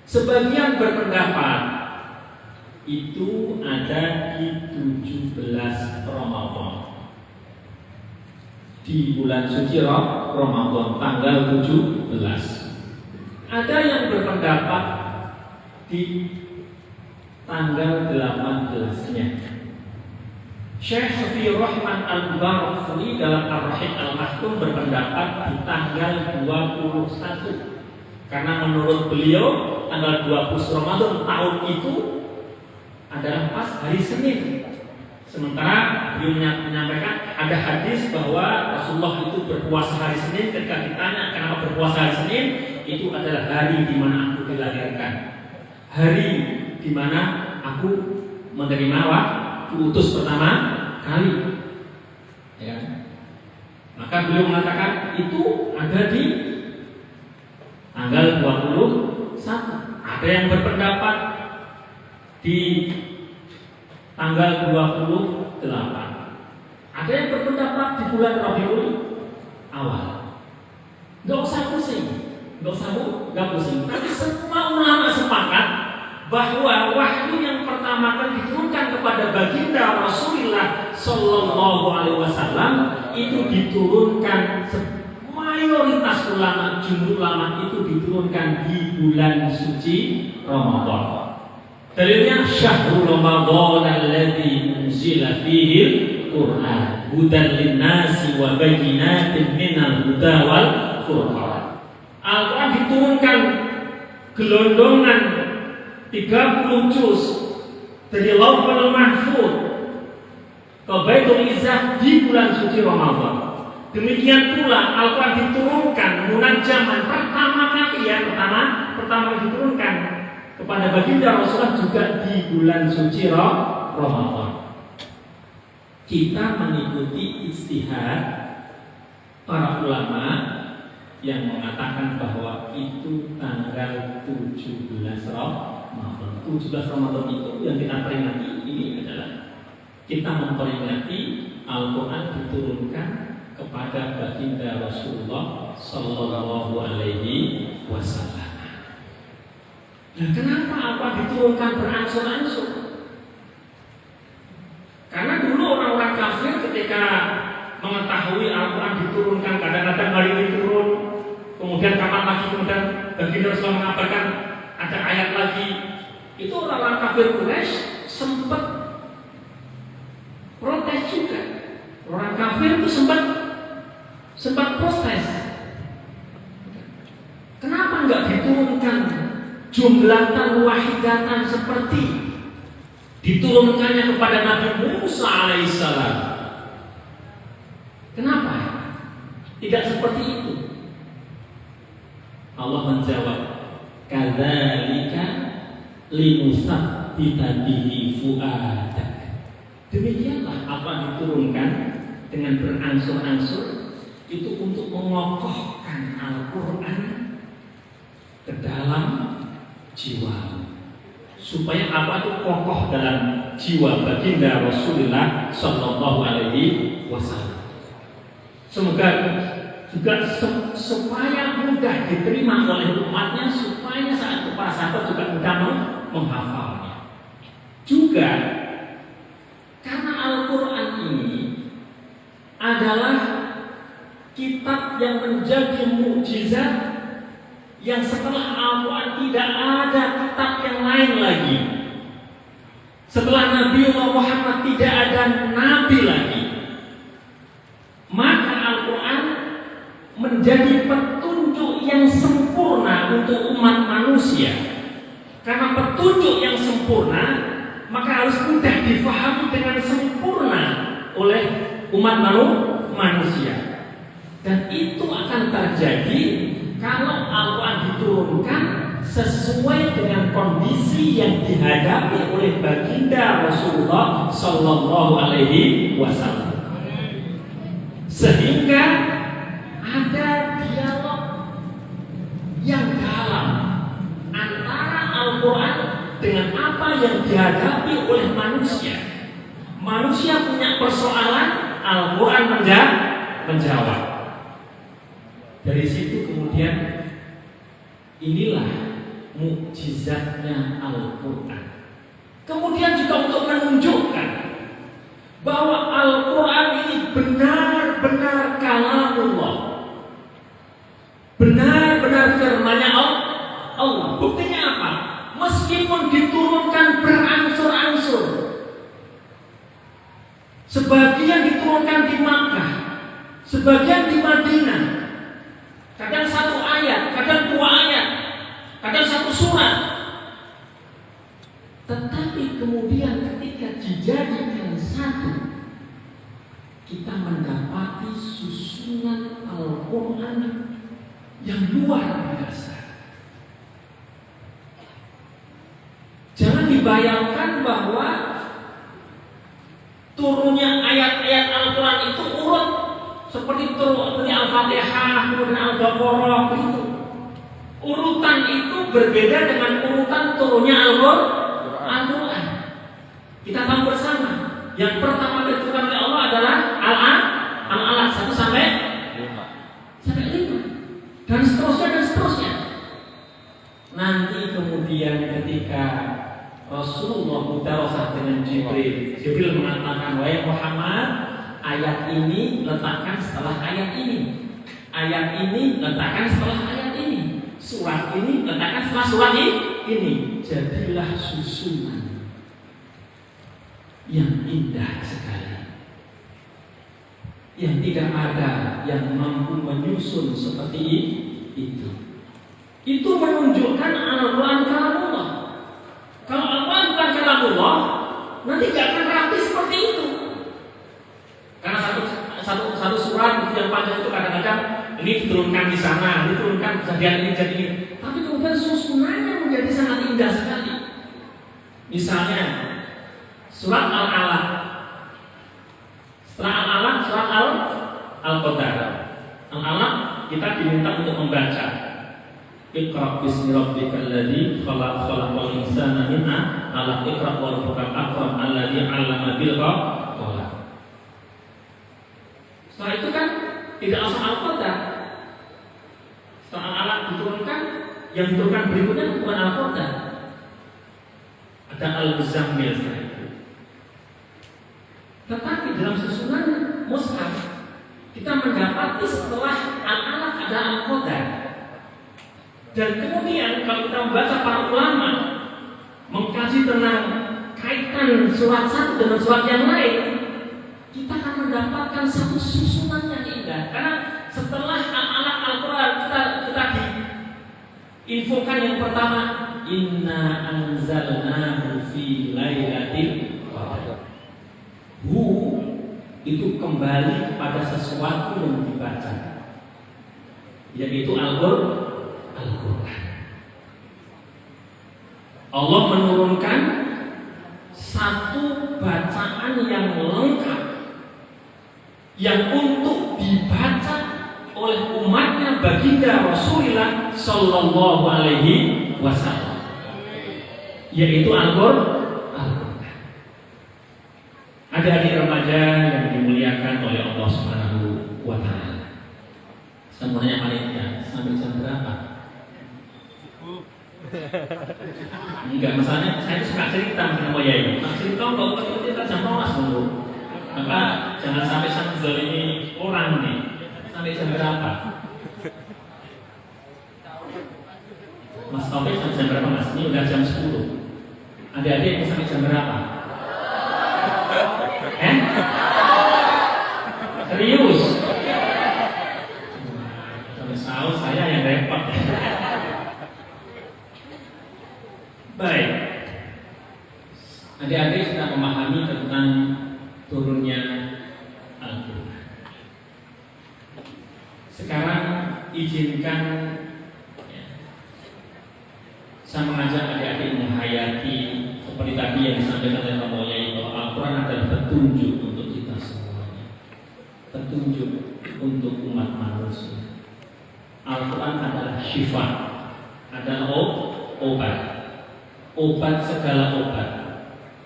Sebagian berpendapat itu ada di 17 Ramadan, di bulan suci Ramadan tanggal 17. Ada yang berpendapat di tanggal 18-nya. Syekh Syafi'i Rahman Al-Barakfuri dalam Ar-Rahim Al-Mahkum berpendapat di tanggal 21. Karena menurut beliau tanggal 20 Ramadan tahun itu adalah pas hari Senin. Sementara beliau menyampaikan ada hadis bahwa Rasulullah itu berpuasa hari Senin. Ketika ditanya kenapa berpuasa hari Senin, itu adalah hari di mana aku dilahirkan, hari di mana aku menerima diutus pertama kali. Ya. Maka beliau mengatakan itu ada di tanggal 21. Ada yang berpendapat di tanggal 28. Ada yang berpendapat di bulan Rabiul Awal. Gak usah pusing. Gak pusing. Tapi semua ulama sepakat bahwa wahyu yang pertama kali diturunkan kepada baginda Rasulullah Sallallahu Alaihi Wasallam itu diturunkan, mayoritas ulama, jumhur ulama itu diturunkan di bulan suci Ramadan. Dalilnya syahrul Ramadan alladzi unzila fihi al-Qur'an hudan lin-nasi wa bayyinatin minal huda wal furqan. Al-Quran diturunkan gelondongan 30 juz dari Lauhul Mahfuz ke Baitul Izzah di bulan suci Ramadan. Demikian pula Al-Quran diturunkan munajaman pertama kali pertama diturunkan kepada baginda Rasulullah juga di bulan suci Ramadan. Kita mengikuti ijtihad para ulama yang mengatakan bahwa itu tanggal 17 Ramadan. 17 Ramadan itu yang kita peringati ini adalah kita memperingati Al-Quran diturunkan kepada baginda Rasulullah Sallallahu Alaihi Wasallam. Nah, kenapa Al-Quran diturunkan berangsur-angsur? Karena dulu orang-orang kafir ketika mengetahui Al-Quran diturunkan, kadang-kadang hari ini turun, kemudian kapan lagi, kemudian baginda Rasulullah mengabarkan ada ayat lagi. Itu orang-orang kafir Quraisy sempat protes juga. Orang kafir itu sempat protes. Kenapa enggak diturunkan jumlatan wahidatan seperti diturunkannya kepada Nabi Musa alaihissalam? Kenapa tidak seperti itu? Allah menjawab, kadzalika linusabbita bihi fuadak. Demikianlah apa diturunkan dengan berangsur-angsur itu untuk mengokohkan Al-Quran ke dalam jiwa, supaya apa itu kokoh dalam jiwa baginda Rasulullah Sallallahu Alaihi Wasallam. Semoga juga supaya mudah diterima oleh umatnya, supaya saat para sahabat juga mudah menghafalnya. Juga karena Al-Quran ini adalah kitab yang menjadi mukjizat, yang setelah Al-Quran tidak ada kitab yang lain lagi. Setelah Nabi Muhammad tidak ada nabi lagi. Maka Al-Quran menjadi petunjuk yang sempurna untuk umat manusia. Karena petunjuk yang sempurna, maka harus mudah difahami dengan sempurna oleh umat manusia. Dan itu akan terjadi kalau Al-Quran diturunkan sesuai dengan kondisi yang dihadapi oleh baginda Rasulullah Sallallahu Alaihi Wasallam. Sehingga ada dialog yang dalam antara Al-Quran yang dihadapi oleh manusia. Manusia punya persoalan, Al-Quran menjawab. Dari situ kemudian inilah mukjizatnya Al-Quran. Kemudian juga untuk menunjukkan bahwa Al-Quran ini benar-benar kalamullah, benar-benar firman-Nya Allah. Buktinya apa? Meskipun diturunkan berangsur-angsur, sebagian diturunkan di Makkah, sebagian di Madinah, kadang satu ayat, kadang dua ayat, kadang satu surat. Tetapi kemudian ketika dijadikan satu, kita mendapati susunan Al-Quran yang luar biasa. Jangan dibayangkan bahwa turunnya ayat-ayat Al-Quran itu urut seperti Al-Fatihah, kemudian Al-Baqarah begitu. Urutan itu berbeda dengan urutan turunnya Al-Quran. Kita tahu bersama, yang pertama ditentukan oleh Allah adalah Al-Alaq 1 sampai 5 dan seterusnya. Nanti kemudian ketika Rasulullah mudarasah dengan Jibril mengatakan, wahai Muhammad, ayat ini letakkan setelah ayat ini, ayat ini letakkan setelah ayat ini, surat ini letakkan setelah surat ini. Jadilah susunan yang indah sekali, yang tidak ada yang mampu menyusun seperti itu. Itu menunjukkan Al-Quran kalamullah. Kalau Al-Quran bukan kalamullah, nanti gak akan rapi seperti itu. Karena satu surat yang panjang itu kadang-kadang ini diturunkan di sana, diturunkan kejadian ini jadi ini. Tapi kemudian susunannya menjadi sangat indah sekali. Misalnya surat Al-Alaq. Setelah Al-Alaq, surat Al-Qadar. Al-Alaq kita diminta untuk membaca. Iqra bismi rabbikal ladzi khalaq, khalaqal insana min 'alaq, iqra wa rabbukal akram alladzi 'allama bil qalam. Setelah itu kan tidak langsung Al-Qadar. Setelah Al-Alaq diturunkan, yang diturunkan berikutnya bukan Al-Qadar. Ada Al-Muzammil setelah itu. Tetapi dalam susunan mushaf kita mendapati setelah Al-Alaq ada Al-Qadar. Dan kemudian kalau kita membaca para ulama mengkaji tentang kaitan surat satu dengan surat yang lain, kita akan mendapatkan satu susunan yang indah. Karena setelah Al-Alaq Al-Quran kita diinfokan yang pertama, inna anzalnahu fi lailatul qadar. Itu kembali kepada sesuatu yang dibaca, yaitu Al-Quran. Allah menurunkan satu bacaan yang lengkap yang untuk dibaca oleh umatnya baginda Rasulullah Sallallahu Alaihi Wasallam, yaitu Al-Quran. Adik-adik remaja yang dimuliakan oleh Allah Subhanahu Wa Taala, semuanya panitia sampai jam berapa? Enggak, masalahnya saya suka cerita sama Yai. Cerita kalau kita jam 12 dulu. Maka jangan sampai ini orang nih. Sampai jam berapa? Mas Taufik sampai jam berapa Mas? Ini udah jam 10. Adik-adik sampai jam berapa? Serius? Sampai sahur saya yang repot. Baik, adik-adik sudah memahami tentang turunnya Al-Quran. Sekarang izinkan saya mengajak adik-adik menghayati seperti tadi yang disampaikan oleh Pak Moyai, bahwa Al-Quran adalah petunjuk untuk kita semuanya, petunjuk untuk umat manusia. Al-Quran adalah syifa, adalah obat. obat segala obat.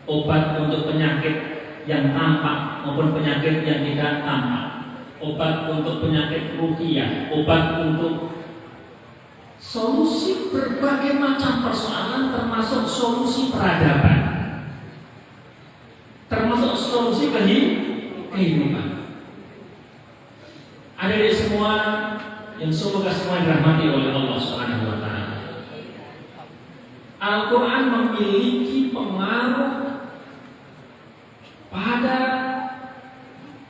Obat untuk penyakit yang tampak maupun penyakit yang tidak tampak. Obat untuk penyakit ruqyah, obat untuk solusi berbagai macam persoalan, termasuk solusi peradaban, termasuk solusi kehidupan. Ada di semua yang semoga semua dirahmati oleh Allah Subhanahu wa taala. Al-Qur'an memiliki pengaruh pada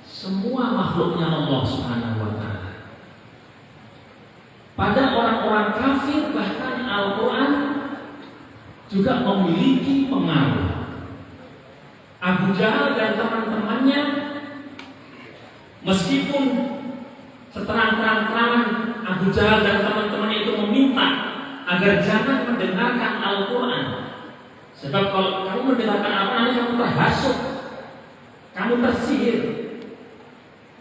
semua makhluknya Allah Subhanahu wa taala. Pada orang-orang kafir bahkan Al-Qur'an juga memiliki pengaruh. Abu Jahal dan teman-temannya meskipun seterang-terangan Abu Jahal dan teman-temannya itu meminta agar jangan mendengarkan Al-Qur'an. Sebab kalau kamu mendengarkan Al-Qur'an kamu terhasut, kamu tersihir.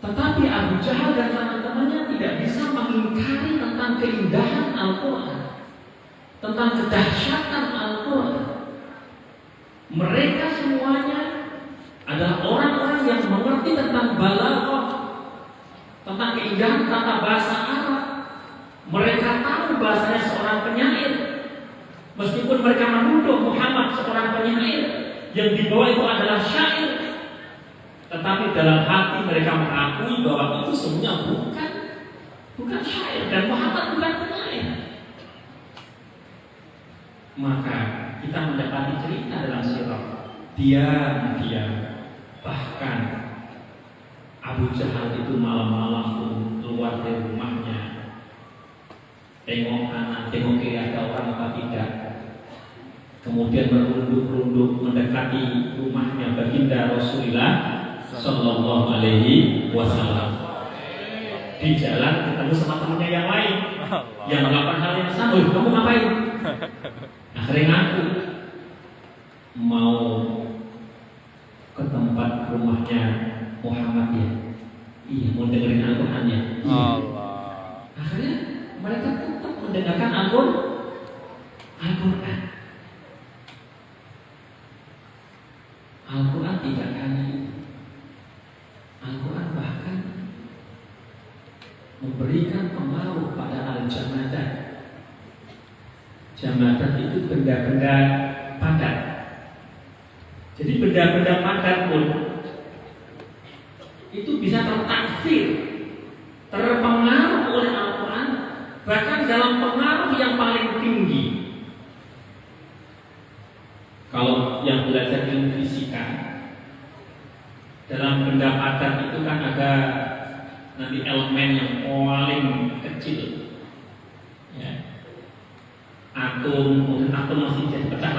Tetapi Abu Jahal dan teman-temannya tidak bisa mengingkari tentang keindahan Al-Qur'an, tentang kedahsyatan Al-Qur'an. Mereka semuanya adalah orang-orang yang mengerti tentang balaghah, tentang keindahan tata bahasa Arab. Mereka tahu bahasanya seorang penyair. Meskipun mereka menuduh Muhammad seorang penyair, yang dibawa itu adalah syair, tetapi dalam hati mereka mengakui bahwa itu semuanya bukan syair dan Muhammad bukan penyair. Maka kita mendapati cerita dalam sirah diam-diam, bahkan Abu Jahal itu malam-malam pun keluar dari rumahnya, tengok kanan, tengok kiri ada orang apa tidak, kemudian merunduk-runduk mendekati rumahnya baginda Rasulullah Sallallahu Alaihi Wasallam. Di jalan ketemu sama temannya yang lain yang melakukan hal yang sama. Kamu ngapain? Akhirnya ngaku mau ke tempat rumahnya Muhammad ya. Iya, mau dengerin Al-Qur'annya. Iya. Akhirnya mereka tetap mendengarkan Al-Qur'an. Al-Qur'an tidak hanya itu. Al-Qur'an bahkan memberikan pengaruh pada al-jamadat. Jamadat itu benda-benda padat. Jadi benda-benda padat pun itu bisa tertaksir, terpengaruh oleh Al-Quran, bahkan dalam pengaruh yang paling tinggi. Kalau yang belajar ilmu fisika, dalam benda padat itu kan ada nanti elemen yang paling kecil, ya. Atom, kemudian atom masih jadi pecah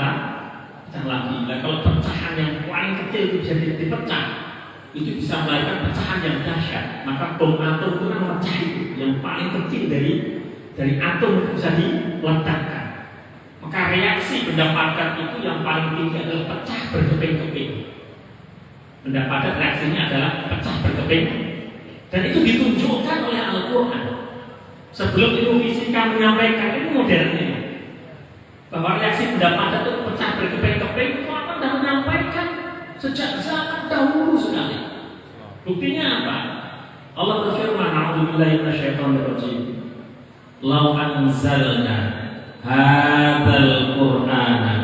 lagi. Nah, kalau pecahan yang paling kecil itu bisa dipecah, itu bisa melahirkan pecahan yang dahsyat. Maka bom atom itu kan mecah itu, yang paling kecil dari atom itu bisa diledakkan. Maka reaksi benda padat itu yang paling tinggi adalah pecah berkeping-keping. Benda padat reaksinya adalah pecah berkeping, dan itu ditunjukkan oleh Al-Quran. Sebelum ilmu fisika menyampaikan, itu modernnya, bahwa reaksi benda padat itu pecah berkeping-keping, Al-Quran sudah menyampaikan sejak zaman dahulu sekali. Buktinya apa? Allah berfirman, "A'udzubillahi minasyaitonir rajim. Lau anzalna hadzal Qur'ana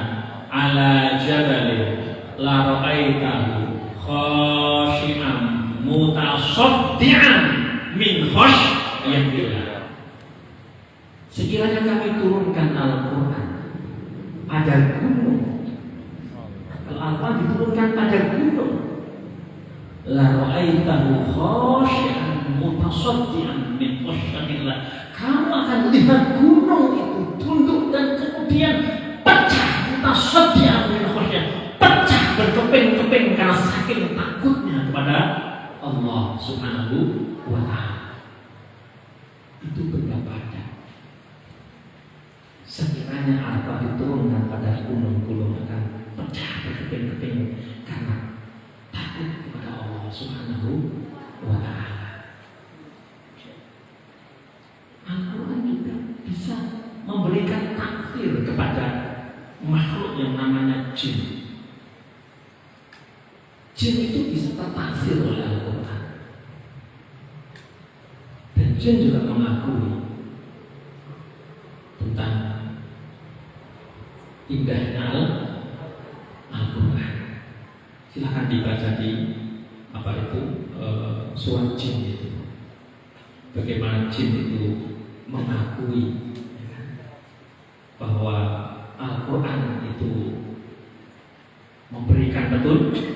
ala jabalin la ra'aitahu khashi'an mutasaddian min khasyatillah." Sekiranya kami turunkan Al-Quran pada gunung, kalau Al-Quran diturunkan pada gunung, la ra'aitahu khashi'an mutasaddian min khasyatillah, kamu akan lihat gunung itu tunduk dan kemudian pecah, mutasaddian min khasyatillah, pecah berkeping-keping karena saking takutnya kepada Allah Subhanahu wa ta'ala. Itu benda padat. Sekiranya apa diturunkan pada gunung-gunung akan pecah berkeping-keping karena takut kepada Allah Subhanahu wa ta'ala. Al-Quran juga bisa memberikan takfir kepada makhluk yang namanya jin. Jin itu bisa tertaksir oleh Al-Quran. Dan jin juga mengakui tentang indahnya Al-Quran. Silahkan dibaca di surat jin itu. Bagaimana jin itu mengakui bahwa Al-Quran itu memberikan petunjuk.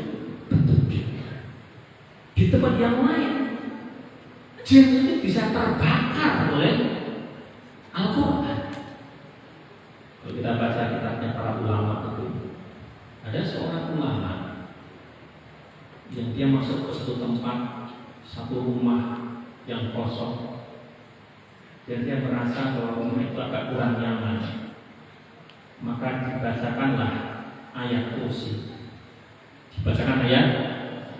Di tempat yang lain, jin itu bisa terbakar oleh Al-Quran. Kalau kita baca kitabnya para ulama itu, ada seorang ulama yang dia masuk ke satu tempat, satu rumah yang kosong, dan dia merasa bahwa rumah itu agak kurang nyaman. Maka dibacakanlah ayat kursi. Dibacakan ayat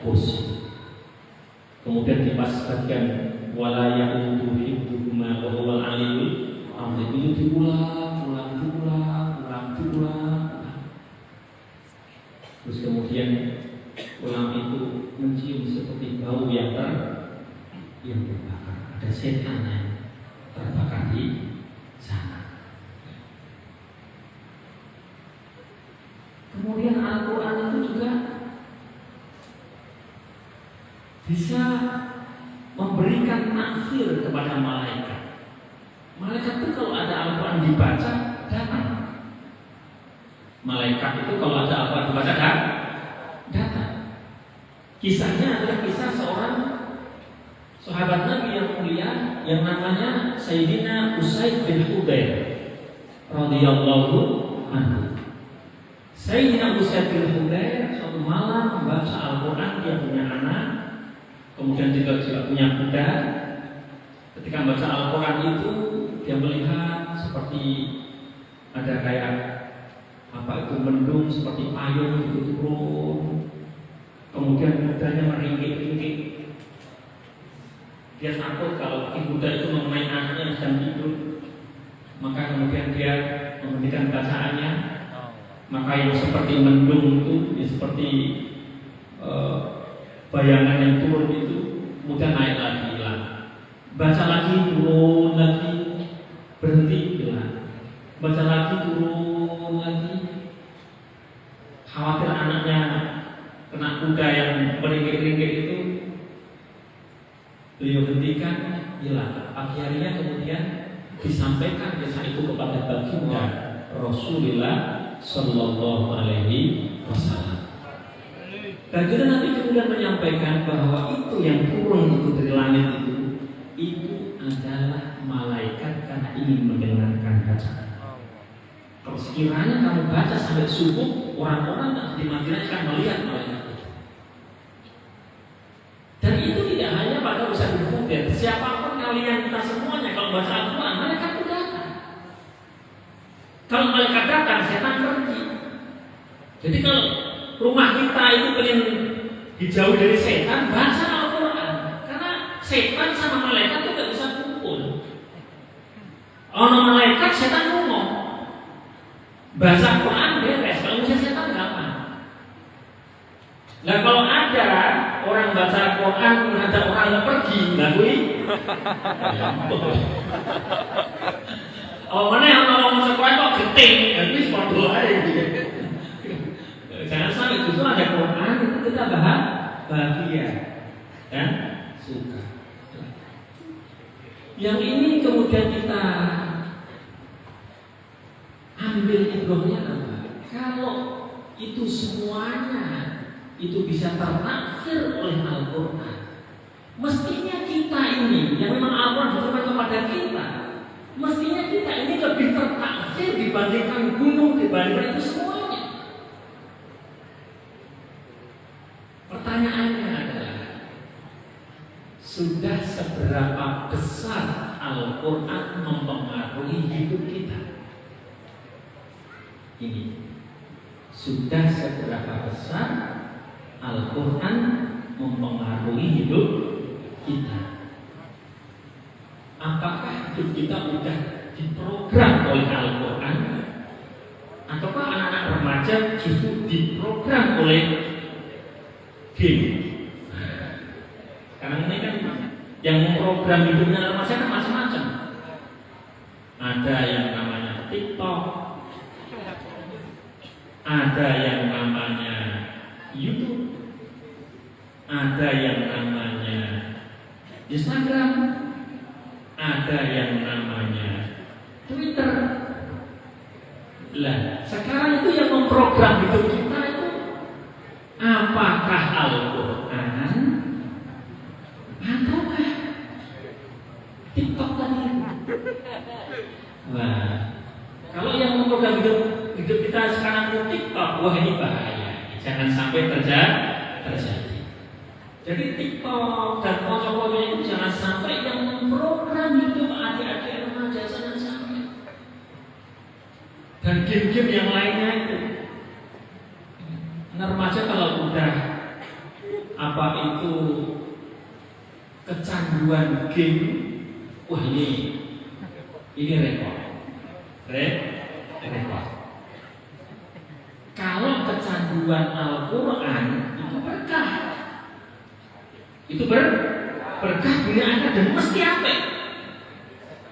kursi. Kemudian di pas bagian wala ya'udu hibbuhuma wa huwal aliyyul azim itu diulang. Terus kemudian ulama itu mencium seperti bau yang terbakar. Ada setan yang terbakar di sana. Kemudian Al-Quran itu juga bisa memberikan naksir kepada malaikat. Malaikat itu kalau ada Al-Quran dibaca, datang. Malaikat itu kalau ada Al-Quran dibaca, datang. Kisahnya adalah kisah seorang sahabat Nabi yang mulia yang namanya Sayyidina Usaid bin Hudayr radhiyallahu anhu. Sayyidina Usaid bin Hudayr suatu malam membaca Al-Quran, dia punya anak, kemudian juga punya kuda. Ketika membaca Al-Quran itu, dia melihat seperti ada kayak mendung seperti payung itu turun. Kemudian kudanya meringkik-ringkik. Dia takut kalau kuda itu mengenai anaknya yang sedang tidur. Maka kemudian dia menghentikan bacaannya. Maka yang seperti mendung itu, yang seperti bayangan yang turun itu, kemudian naik lagi, hilang. Baca lagi, turun lagi, berhenti, hilang. Baca lagi, turun lagi. Khawatir anaknya kena kuda yang meringkik-ringkik itu, beliau hentikan, hilang. Pagi harinya kemudian disampaikan kisah itu kepada baginda Rasulullah Sallallahu Alaihi Wasallam. Baginda Nabi kemudian menyampaikan bahwa itu yang turun itu dari langit itu adalah malaikat karena ingin mendengarkan bacaan. Kalau sekiranya kamu baca sampai subuh, orang-orang di Madinah akan melihat malaikat itu. Dan itu tidak hanya pada usaha berhubungan. Siapapun kalian, kita semuanya kalau baca Al-Quran, malaikat itu datang. Kalau malaikat datang, setan pergi. Jadi kalau rumah kita itu pengen dijauh dari setan, baca Al-Quran. Karena setan sama malaikat itu tidak bisa kumpul. Orang malaikat, setan ngomong. Baca Quran beres, kalau misalnya setan gampang. Nah kalau ada orang baca Quran, ada orang yang pergi, ngakui. Oh mana yang mau baca Quran kok genting, ngakui seperti aja. Jangan sampai justru ada Quran itu kita bahagia dan suka. Yang ini kemudian kita ambil ibrahnya apa? Kalau itu semuanya itu bisa ternaksir oleh Al-Quran, mestinya kita ini yang memang Al-Quran berfirman kepada kita, mestinya kita ini lebih ternaksir dibandingkan gunung, dibandingkan itu semuanya. Pertanyaannya adalah, sudah seberapa besar Al-Quran mempengaruhi hidup kita? Ini sudah seberapa besar Al-Quran mempengaruhi hidup kita? Apakah hidup kita sudah diprogram oleh Al-Quran, ataukah remaja justru diprogram oleh game. Karena ini kan yang memprogram hidupnya remaja kan macam-macam. Ada yang namanya TikTok, ada yang namanya YouTube, ada yang namanya Instagram, ada yang namanya Twitter. Lah, sekarang itu yang memprogram hidup kita itu apakah Al-Quran ataukah TikTok tadi? Nah, kalau yang memprogram hidup kita sekarang itu TikTok, wah ini bahaya. Jangan sampai terjadi. Jadi TikTok dan foto-fotonya itu jangan sampai yang memprogram hidup adik-adik remaja, jangan sampai. Dan game-game yang lainnya itu, remaja kalau udah apa itu kecanduan game, wah ini rekor. Rekor. Kalau kecanduan Al-Quran itu berkah. Itu berkah dunia akhirat dan mesti apa?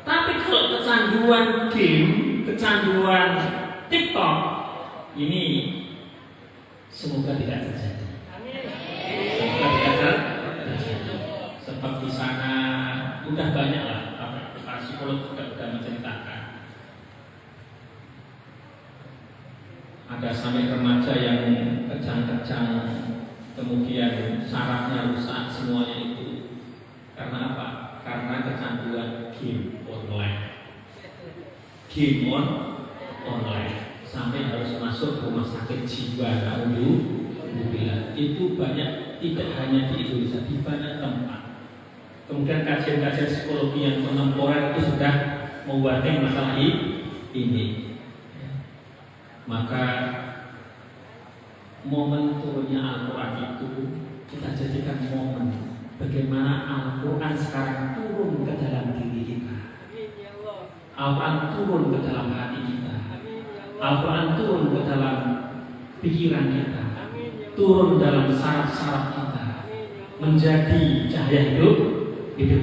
Tapi kalau kecanduan game, kecanduan TikTok, ini semoga tidak terjadi. Semoga tidak terjadi. Sebab di sana udah banyak lah para psikolog juga sudah menceritakan. Ada sampai remaja yang kejang-kejang, kemudian sarafnya rusak semuanya itu. Karena apa? Karena kecanduan game online. Game online sampai harus masuk rumah sakit jiwa. Alhamdulillah. Itu banyak, tidak hanya di Indonesia, di banyak tempat. Kemudian kajian-kajian psikologi yang kontemporer itu sudah mewarnai masalah ini. Maka momen turunnya Al-Quran itu kita jadikan momen bagaimana Al-Quran sekarang turun ke dalam diri kita. Al-Quran turun ke dalam hati kita. Al-Quran turun ke dalam pikiran kita, turun dalam saraf-saraf kita, menjadi cahaya hidup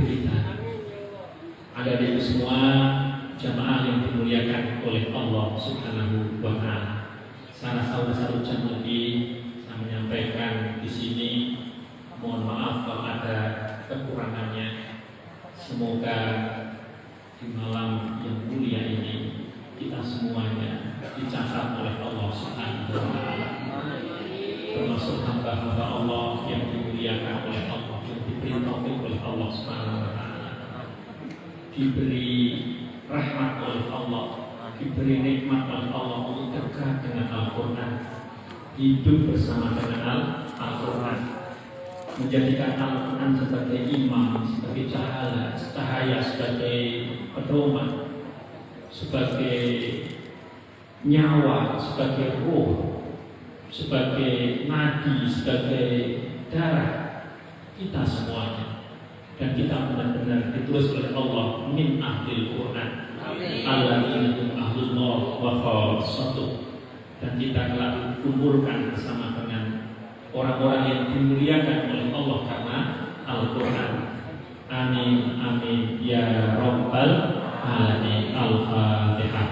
kita. Ada di semua jamaah yang dimuliakan oleh Allah Subhanahu wa Ta'ala. Salah satu jam lagi saya menyampaikan di sini. Mohon maaf kalau ada kekurangannya. Semoga di malam yang mulia ini kita semuanya dicatat oleh Allah Subhanahu wa Ta'ala, termasuk hamba-hamba Allah yang dimuliakan oleh Allah, yang diberi taufik oleh Allah Subhanahu wa Ta'ala, diberi rahmat oleh Allah, diberi nikmat oleh Allah untuk dekat dengan Al-Quran, hidup bersama dengan Al-Quran, menjadikan Al-Quran sebagai imam, sebagai cahaya, sebagai pedoman, sebagai nyawa, sebagai ruh, sebagai nadi, sebagai darah kita semuanya. Dan kita benar-benar ditulis oleh Allah min ahlil Quran, alladzina hum ahlullah wa khassatuh. Dan kita telah dikumpulkan bersama dengan orang-orang yang dimuliakan oleh Allah karena Al-Quran. Amin amin ya rabbal alamin. Al-Fatihah.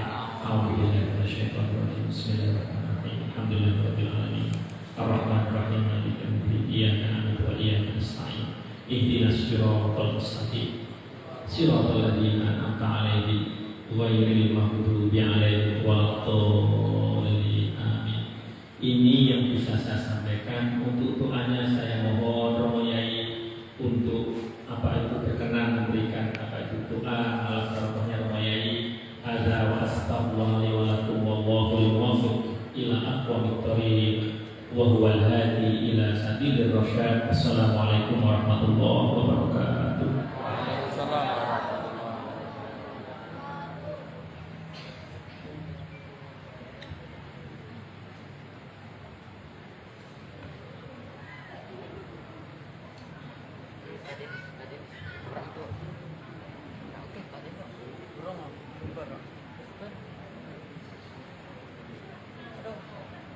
A'udzubillahi minasyaitonir rajim. Bismillahirrahmanirrahim. Alhamdulillahirabbil alamin. Ar-Rahmanir Rahim. Maliki yaumiddin. Iyyaka na'budu wa iyyaka nasta'in. Ihdinas siratal mustaqim. Siratal ladzina an'amta 'alaihim ghairil maghdubi 'alaihim waladdallin. Amin. Ini yang bisa saya sampaikan. Untuk doanya saya mohon Romo Yai untuk apa itu berkenan memberikan apa itu doa alat rohnya Romo Yai. Hadza wa astaghfirullah li wa lakum wallahul muwaffiq ila aqwamit thoriq wa huwal hadi ila sabilir rasyad. Assalamualaikum warahmatullahi wabarakatuh.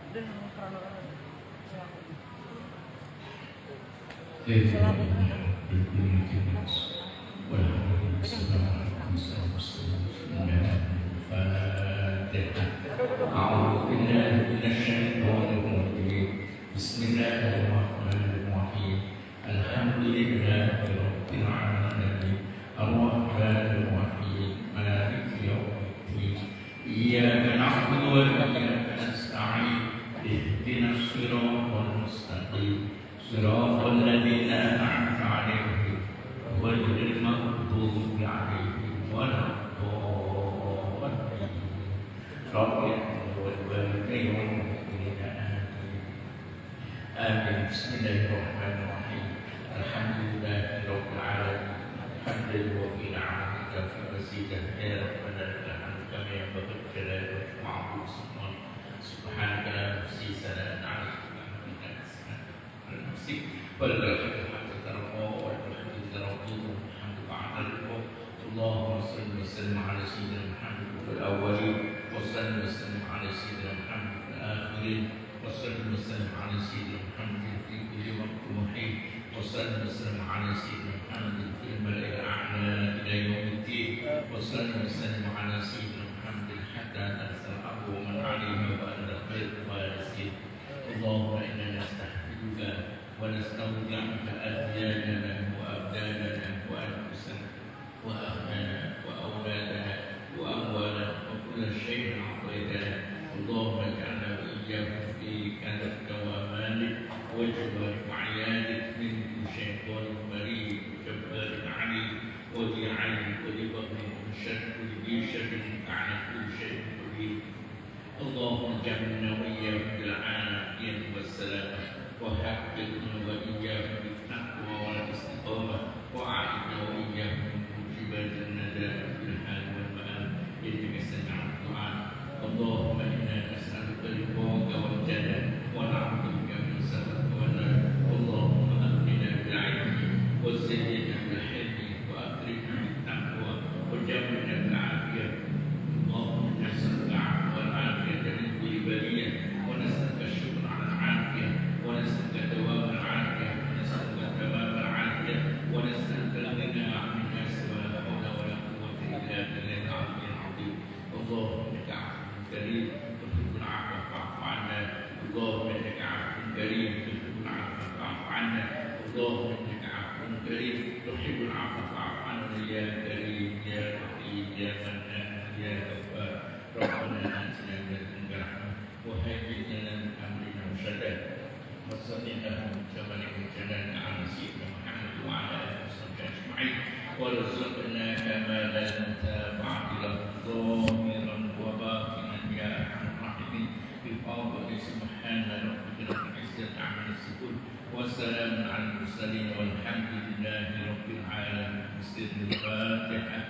Bismillahirrahmanirrahim. Alhamdulillahirabbil alamin. Arrahmanirrahim. Maliki yaumiddin. Iyyaka na'budu wa iyyaka nasta'in. Ihdinas siratal mustaqim. Siratal ladzina an'amta 'alaihim ghairil maghdubi alaihim waladdallin. Rabbana wal walidayni آمين. بسم الله الرحمن الرحيم. الحمد لله رب العالمين. حمدا يوافي نعمك في مزيدا يا ربنا لك الحمد كما ينبغي لجلال وجهك وعظيم سلطانك. سبحانك لا نحصي ثناء عليك انك على نفسك ولك الحمد ترضى ولك الحمد ترضى والحمد بعد الرضا. اللهم صل وسلم على سيدنا محمد في الاولين وصل وسلم على سيدنا محمد في الاخرين وصلى وسلم على سيدنا محمد في كل وقت وحين وصلى وسلم على سيدنا محمد في الملأ الأعلى إلى يوم الدين وصلى وسلم على سيدنا محمد حتى تنسى الأرض ومن عليها وأن خير الوارثين. اللهم إنا نستحمدك ونستودعك أدياننا وأبداننا وأنفسنا وأهلنا وأولادنا وأموالنا وكل شيء أعطيتنا. اللهم اجعلنا وإياكم في كنفك وأمانك وجبر وعيانك من كل شيطان مريض وجبار عنيد وذي عين وذي بطن ومن شر كل ذي شر على كل شيء قدير. اللهم اجعلنا وإياكم بالعافية والسلامة وحققنا وإياكم بالتقوى والاستقامة وأعنا وإياكم من موجبات الندى في الحال والمآل إنك سميع الدعاء. اللهم إنا نسألك رضاك والجنة ونعوذ بك من سخطك والنار. اللهم أغننا بالعلم وزينا بالحلم وأكرمنا بالتقوى وجمعنا بالعافية. اللهم نسألك العفو والعافية من كل بلية ونسألك الشكر على العافية ونسألك دوام العافية ونسألك تمام العافية ونسألك الغنى عن الناس ولا حول ولا قوة إلا بالله العلي العظيم. اللهم إنك عفو كريم تحب العفو فاعف عنا. اللهم إنك عفو كريم تحب العفو فاعف عنا. اللهم إنك عفو كريم تحب العفو فاعف عنا يا كريم يا رحيم يا منان يا غفار. ربنا آتنا من لدنك رحمة وهيئ لنا من أمرنا رشدا. وصل اللهم وسلم وجلال على سيدنا محمد وعلى آله وصحبه أجمعين وارزقنا كمالا متابعة ظاهرا وباطنا يا أرحم الراحمين. بفضل سبحان ربك رب العزة عما يصفون وسلام على المرسلين والحمد لله رب العالمين. بسر الفاتحة.